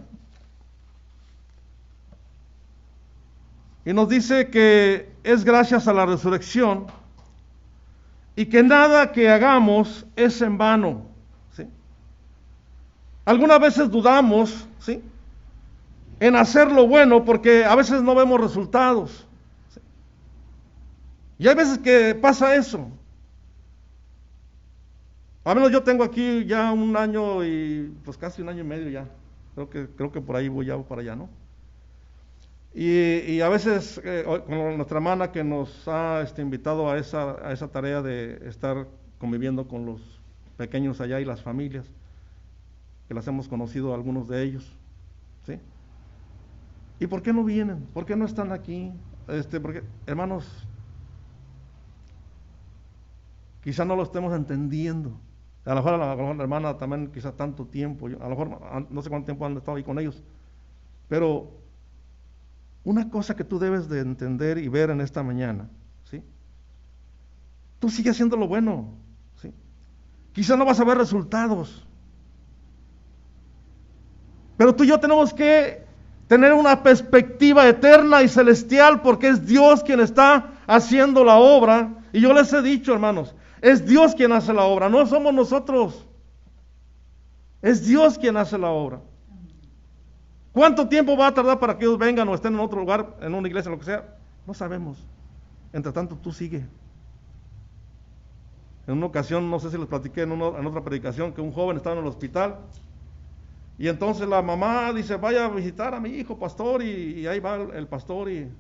y nos dice que es gracias a la resurrección y que nada que hagamos es en vano. ¿Sí? Algunas veces dudamos, ¿sí?, en hacer lo bueno porque a veces no vemos resultados. ¿Sí? Y hay veces que pasa eso. Al menos yo tengo aquí ya un año y pues casi un año y medio ya. Creo que por ahí voy ya para allá, ¿no? Y a veces con nuestra hermana que nos ha invitado a esa tarea de estar conviviendo con los pequeños allá y las familias, que las hemos conocido algunos de ellos, ¿sí? ¿Y por qué no vienen? ¿Por qué no están aquí? Porque, hermanos, quizá no lo estemos entendiendo. A lo mejor la hermana también quizá tanto tiempo, a lo mejor no sé cuánto tiempo han estado ahí con ellos, pero una cosa que tú debes de entender y ver en esta mañana, ¿sí? Tú sigue haciendo lo bueno, ¿sí? Quizá no vas a ver resultados, pero tú y yo tenemos que tener una perspectiva eterna y celestial porque es Dios quien está haciendo la obra. Y yo les he dicho, hermanos, es Dios quien hace la obra, no somos nosotros. Es Dios quien hace la obra. ¿Cuánto tiempo va a tardar para que ellos vengan o estén en otro lugar, en una iglesia, lo que sea? No sabemos. Entre tanto, tú sigue. En una ocasión, no sé si les platiqué en otra predicación, que un joven estaba en el hospital y entonces la mamá dice, vaya a visitar a mi hijo, pastor, y ahí va el pastor y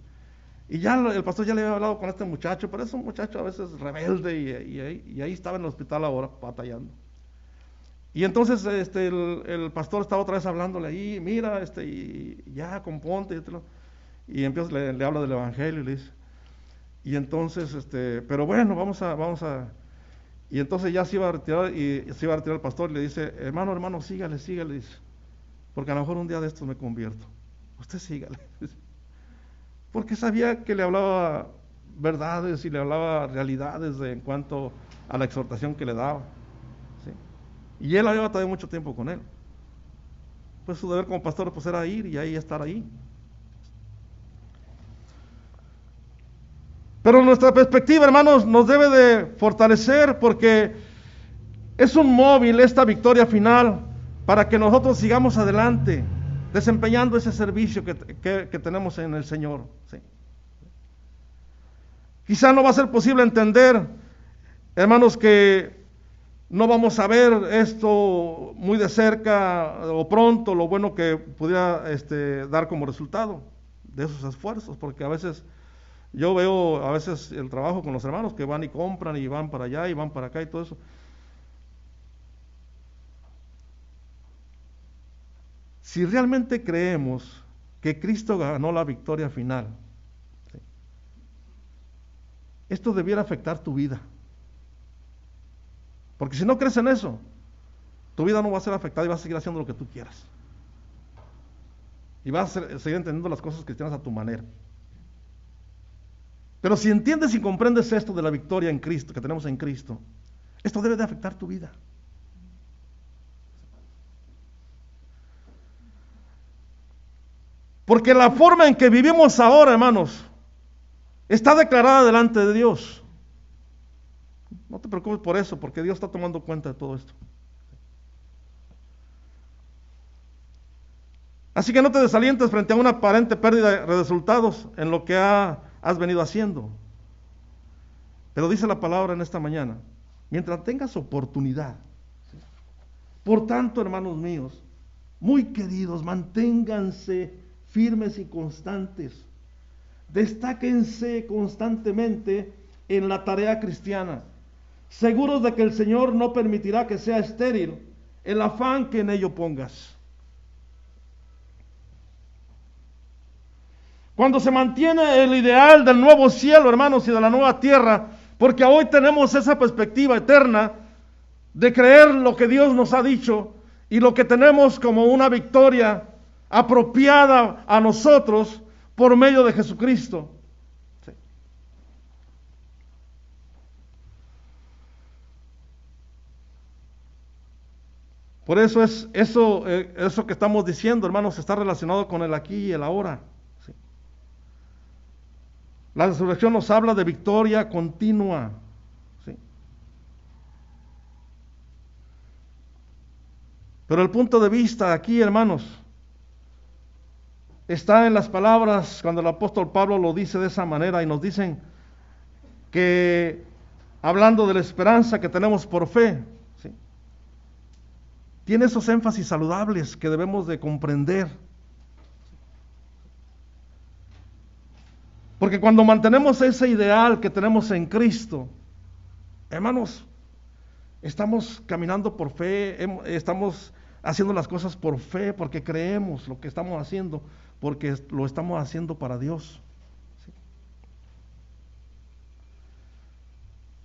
ya el pastor ya le había hablado con este muchacho, pero es un muchacho a veces rebelde y ahí estaba en el hospital ahora, batallando. Y entonces el pastor estaba otra vez hablándole ahí, mira, y ya componte, y empieza, le habla del evangelio y le dice, y entonces, pero bueno, vamos a, y entonces ya se iba a retirar el pastor y le dice, hermano, sígale, dice, porque a lo mejor un día de estos me convierto. Usted sígale. Porque sabía que le hablaba verdades y le hablaba realidades en cuanto a la exhortación que le daba. ¿Sí? Y él había batallado mucho tiempo con él. Pues su deber como pastor pues era ir y ahí estar ahí. Pero nuestra perspectiva, hermanos, nos debe de fortalecer porque es un móvil esta victoria final para que nosotros sigamos adelante, desempeñando ese servicio que tenemos en el Señor. ¿Sí? Quizá no va a ser posible entender hermanos, que no vamos a ver esto muy de cerca o pronto, lo bueno que pudiera dar como resultado de esos esfuerzos, porque a veces yo veo el trabajo con los hermanos que van y compran y van para allá y van para acá y todo eso. Si realmente creemos que Cristo ganó la victoria final, ¿sí?, esto debiera afectar tu vida. Porque si no crees en eso, tu vida no va a ser afectada y vas a seguir haciendo lo que tú quieras. Y vas a seguir entendiendo las cosas cristianas a tu manera. Pero si entiendes y comprendes esto de la victoria en Cristo, que tenemos en Cristo, esto debe de afectar tu vida. Porque la forma en que vivimos ahora, hermanos, está declarada delante de Dios. No te preocupes por eso, porque Dios está tomando cuenta de todo esto. Así que no te desalientes frente a una aparente pérdida de resultados en lo que has venido haciendo. Pero dice la palabra en esta mañana, mientras tengas oportunidad. Por tanto, hermanos míos, muy queridos, manténganse firmes y constantes. Destáquense constantemente en la tarea cristiana, seguros de que el Señor no permitirá que sea estéril el afán que en ello pongas. Cuando se mantiene el ideal del nuevo cielo, hermanos, y de la nueva tierra, porque hoy tenemos esa perspectiva eterna de creer lo que Dios nos ha dicho y lo que tenemos como una victoria apropiada a nosotros por medio de Jesucristo. Sí. Por eso eso que estamos diciendo, hermanos, está relacionado con el aquí y el ahora. Sí. La resurrección nos habla de victoria continua. Sí. Pero el punto de vista aquí, hermanos, está en las palabras cuando el apóstol Pablo lo dice de esa manera y nos dicen que, hablando de la esperanza que tenemos por fe, ¿sí?, tiene esos énfasis saludables que debemos de comprender. Porque cuando mantenemos ese ideal que tenemos en Cristo, hermanos, estamos caminando por fe, estamos haciendo las cosas por fe, porque creemos lo que estamos haciendo, porque lo estamos haciendo para Dios. ¿Sí?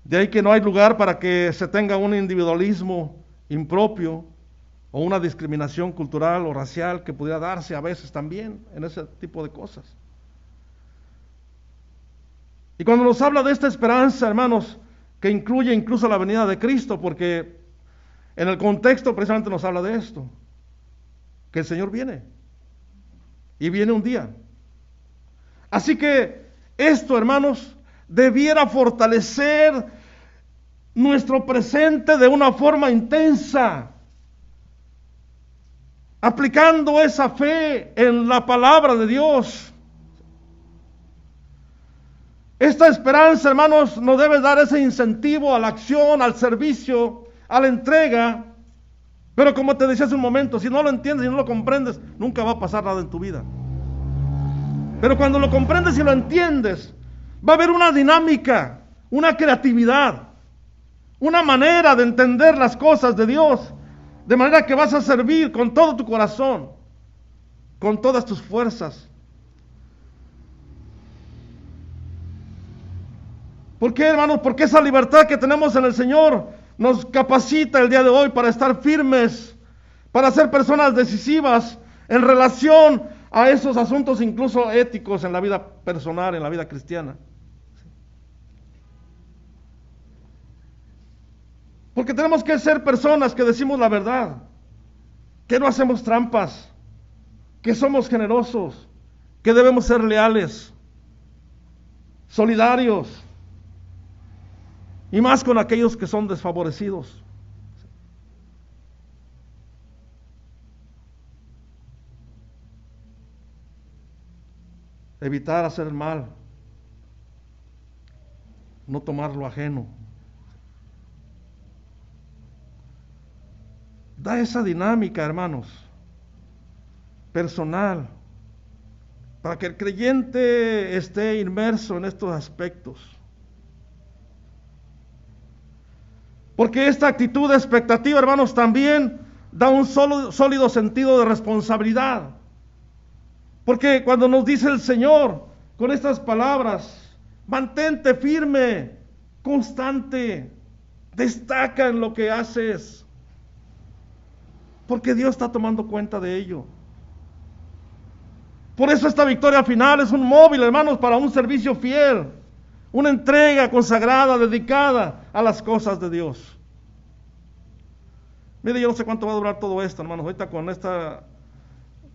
De ahí que no hay lugar para que se tenga un individualismo impropio o una discriminación cultural o racial que pudiera darse a veces también en ese tipo de cosas. Y cuando nos habla de esta esperanza, hermanos, que incluye incluso la venida de Cristo, porque en el contexto precisamente nos habla de esto, que el Señor viene, y viene un día. Así que esto, hermanos, debiera fortalecer nuestro presente de una forma intensa, aplicando esa fe en la palabra de Dios. Esta esperanza, hermanos, nos debe dar ese incentivo a la acción, al servicio, a la entrega. Pero como te decía hace un momento, si no lo entiendes y no lo comprendes, nunca va a pasar nada en tu vida. Pero cuando lo comprendes y lo entiendes, va a haber una dinámica, una creatividad, una manera de entender las cosas de Dios, de manera que vas a servir con todo tu corazón, con todas tus fuerzas. ¿Por qué, hermanos? Porque esa libertad que tenemos en el Señor nos capacita el día de hoy para estar firmes, para ser personas decisivas en relación a esos asuntos incluso éticos en la vida personal, en la vida cristiana. Porque tenemos que ser personas que decimos la verdad, que no hacemos trampas, que somos generosos, que debemos ser leales, solidarios, y más con aquellos que son desfavorecidos. Evitar hacer el mal, no tomar lo ajeno. da esa dinámica, hermanos, personal, para que el creyente esté inmerso en estos aspectos. Porque esta actitud de expectativa, hermanos, también da un sólido sentido de responsabilidad. Porque cuando nos dice el Señor con estas palabras, mantente firme, constante, destaca en lo que haces, porque Dios está tomando cuenta de ello. Por eso esta victoria final es un móvil, hermanos, para un servicio fiel, una entrega consagrada, dedicada a las cosas de Dios. Mire, yo no sé cuánto va a durar todo esto, hermanos. Ahorita con esta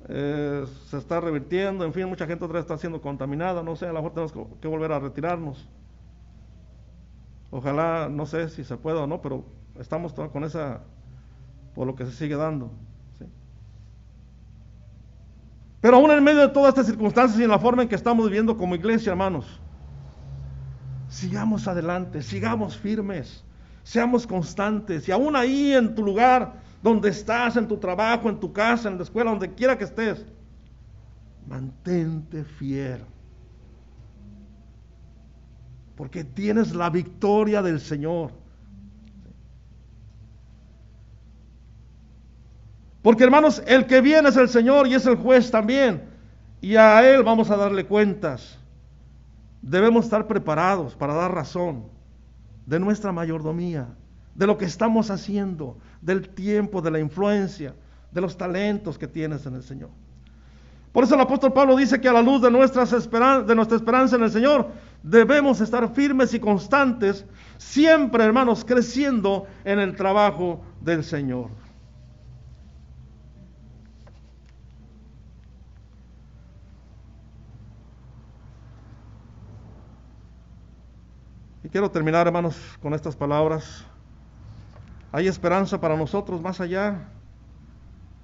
se está revirtiendo, en fin, mucha gente otra vez está siendo contaminada, no sé, a lo mejor tenemos que volver a retirarnos. Ojalá, no sé si se pueda o no, pero estamos con esa, por lo que se sigue dando. ¿Sí? Pero aún en medio de todas estas circunstancias y en la forma en que estamos viviendo como iglesia, hermanos, sigamos adelante, sigamos firmes, seamos constantes, y aún ahí en tu lugar, donde estás, en tu trabajo, en tu casa, en la escuela, donde quiera que estés, mantente fiel. Porque tienes la victoria del Señor. Porque, hermanos, el que viene es el Señor y es el juez también. Y a Él vamos a darle cuentas. Debemos estar preparados para dar razón de nuestra mayordomía, de lo que estamos haciendo, del tiempo, de la influencia, de los talentos que tienes en el Señor. Por eso el apóstol Pablo dice que a la luz de nuestra esperanza en el Señor, debemos estar firmes y constantes, siempre, hermanos, creciendo en el trabajo del Señor. Y quiero terminar, hermanos, con estas palabras. Hay esperanza para nosotros más allá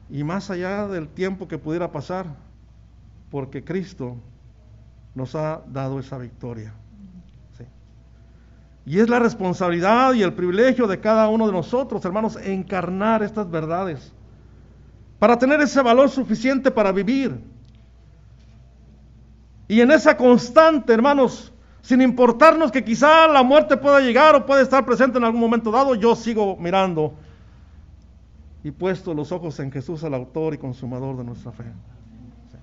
y más allá del tiempo que pudiera pasar, porque Cristo nos ha dado esa victoria. Sí. Y es la responsabilidad y el privilegio de cada uno de nosotros, hermanos, encarnar estas verdades para tener ese valor suficiente para vivir. Y en esa constante, hermanos, sin importarnos que quizá la muerte pueda llegar o pueda estar presente en algún momento dado, yo sigo mirando y puesto los ojos en Jesús, el autor y consumador de nuestra fe. Sí.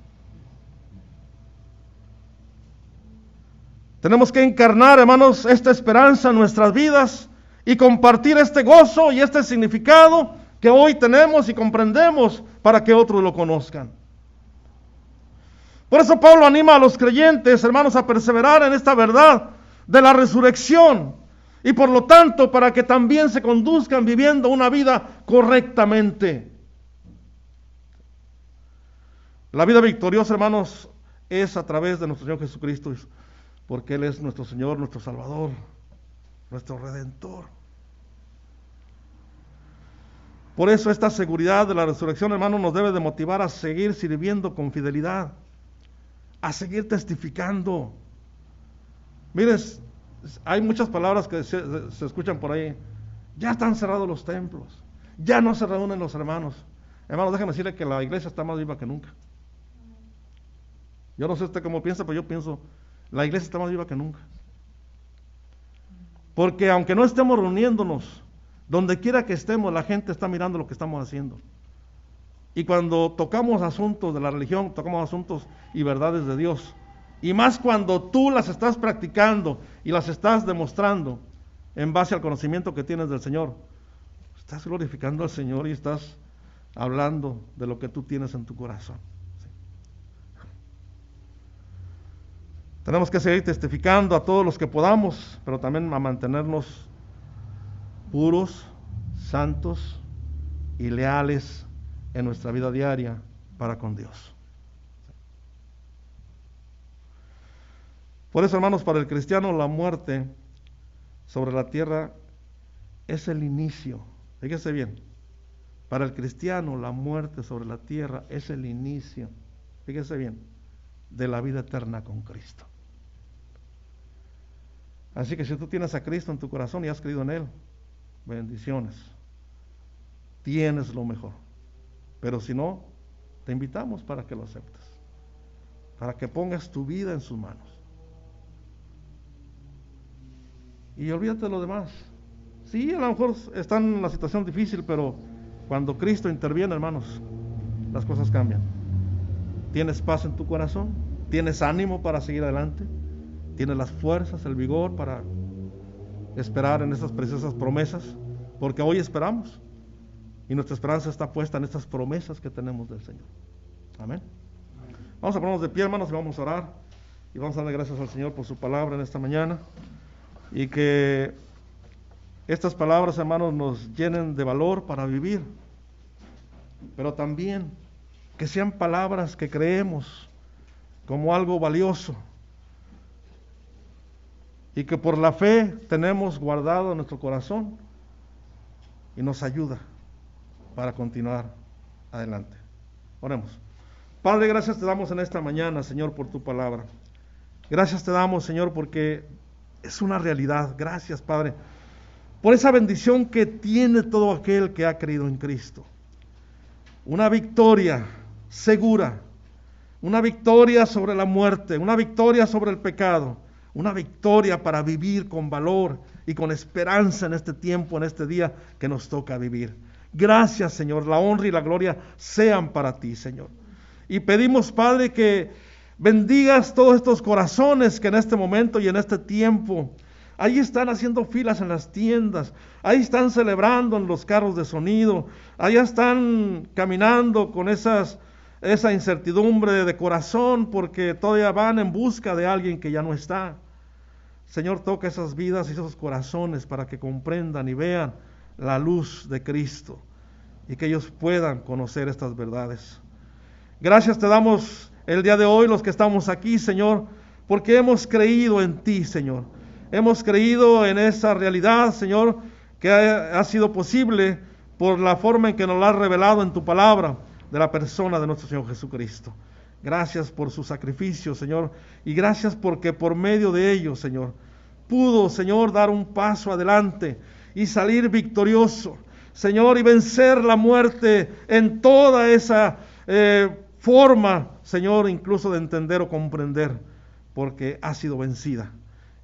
Tenemos que encarnar, hermanos, esta esperanza en nuestras vidas y compartir este gozo y este significado que hoy tenemos y comprendemos para que otros lo conozcan. Por eso Pablo anima a los creyentes, hermanos, a perseverar en esta verdad de la resurrección y por lo tanto para que también se conduzcan viviendo una vida correctamente. La vida victoriosa, hermanos, es a través de nuestro Señor Jesucristo, porque Él es nuestro Señor, nuestro Salvador, nuestro Redentor. Por eso esta seguridad de la resurrección, hermanos, nos debe de motivar a seguir sirviendo con fidelidad, a seguir testificando. Miren, hay muchas palabras que se escuchan por ahí. Ya están cerrados los templos, ya no se reúnen los hermanos. Hermanos, déjenme decirle que la iglesia está más viva que nunca. Yo no sé usted cómo piensa, pero yo pienso, la iglesia está más viva que nunca. Porque aunque no estemos reuniéndonos, donde quiera que estemos, la gente está mirando lo que estamos haciendo. Y cuando tocamos asuntos de la religión, tocamos asuntos y verdades de Dios. Y más cuando tú las estás practicando y las estás demostrando en base al conocimiento que tienes del Señor. Estás glorificando al Señor y estás hablando de lo que tú tienes en tu corazón. Sí. Tenemos que seguir testificando a todos los que podamos, pero también a mantenernos puros, santos y leales en nuestra vida diaria para con Dios. Por eso, hermanos, para el cristiano la muerte sobre la tierra es el inicio. Fíjese bien, para el cristiano la muerte sobre la tierra es el inicio, fíjese bien, de la vida eterna con Cristo. Así que si tú tienes a Cristo en tu corazón y has creído en Él, bendiciones. tienes lo mejor. Pero si no, te invitamos para que lo aceptes, para que pongas tu vida en sus manos. Y olvídate de lo demás. Sí, a lo mejor están en una situación difícil, pero cuando Cristo interviene, hermanos, las cosas cambian. Tienes paz en tu corazón, tienes ánimo para seguir adelante, tienes las fuerzas, el vigor para esperar en estas preciosas promesas, porque hoy esperamos y nuestra esperanza está puesta en estas promesas que tenemos del Señor. Amén. Vamos a ponernos de pie, hermanos, y vamos a orar y vamos a darle gracias al Señor por su palabra en esta mañana, y que estas palabras, hermanos, nos llenen de valor para vivir, pero también que sean palabras que creemos como algo valioso y que por la fe tenemos guardado en nuestro corazón y nos ayuda para continuar adelante. Oremos. Padre, gracias te damos en esta mañana, Señor, por tu palabra. Gracias te damos, Señor, porque es una realidad. Gracias, Padre, por esa bendición que tiene todo aquel que ha creído en Cristo. Una victoria segura, una victoria sobre la muerte, una victoria sobre el pecado, una victoria para vivir con valor y con esperanza en este tiempo, en este día que nos toca vivir. Gracias, Señor, la honra y la gloria sean para ti, Señor. Y pedimos, Padre, que bendigas todos estos corazones que en este momento y en este tiempo ahí están haciendo filas en las tiendas, ahí están celebrando en los carros de sonido, ahí están caminando con esa incertidumbre de corazón porque todavía van en busca de alguien que ya no está. Señor, toca esas vidas y esos corazones para que comprendan y vean la luz de Cristo y que ellos puedan conocer estas verdades. Gracias te damos el día de hoy, los que estamos aquí, Señor, porque hemos creído en ti, Señor. Hemos creído en esa realidad, Señor, que ha sido posible por la forma en que nos la has revelado en tu palabra de la persona de nuestro Señor Jesucristo. Gracias por su sacrificio, Señor, y gracias porque por medio de ello, Señor, pudo, Señor, dar un paso adelante y salir victorioso, Señor, y vencer la muerte en toda esa forma, Señor, incluso de entender o comprender, porque ha sido vencida.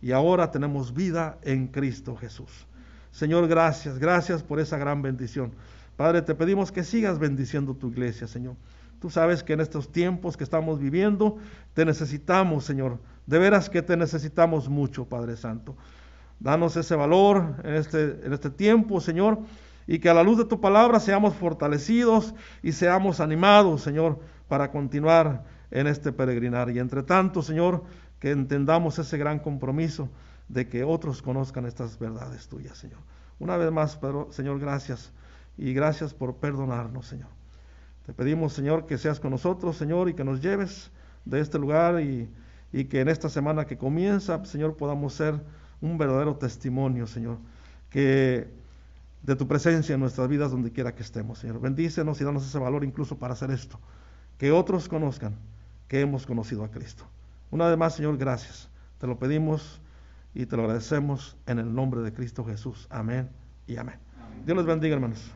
Y ahora tenemos vida en Cristo Jesús. Señor, gracias, gracias por esa gran bendición. Padre, te pedimos que sigas bendiciendo tu iglesia, Señor. Tú sabes que en estos tiempos que estamos viviendo, te necesitamos, Señor. De veras que te necesitamos mucho, Padre Santo. Danos ese valor en este tiempo, Señor, y que a la luz de tu palabra seamos fortalecidos y seamos animados, Señor, para continuar en este peregrinar. Y entre tanto, Señor, que entendamos ese gran compromiso de que otros conozcan estas verdades tuyas, Señor. Una vez más, Pedro, Señor, gracias. Y gracias por perdonarnos, Señor. Te pedimos, Señor, que seas con nosotros, Señor, y que nos lleves de este lugar y que en esta semana que comienza, Señor, podamos ser un verdadero testimonio, Señor, que de tu presencia en nuestras vidas donde quiera que estemos, Señor. Bendícenos y danos ese valor incluso para hacer esto. Que otros conozcan que hemos conocido a Cristo. Una vez más, Señor, gracias. Te lo pedimos y te lo agradecemos en el nombre de Cristo Jesús. Amén y amén. Dios les bendiga, hermanos.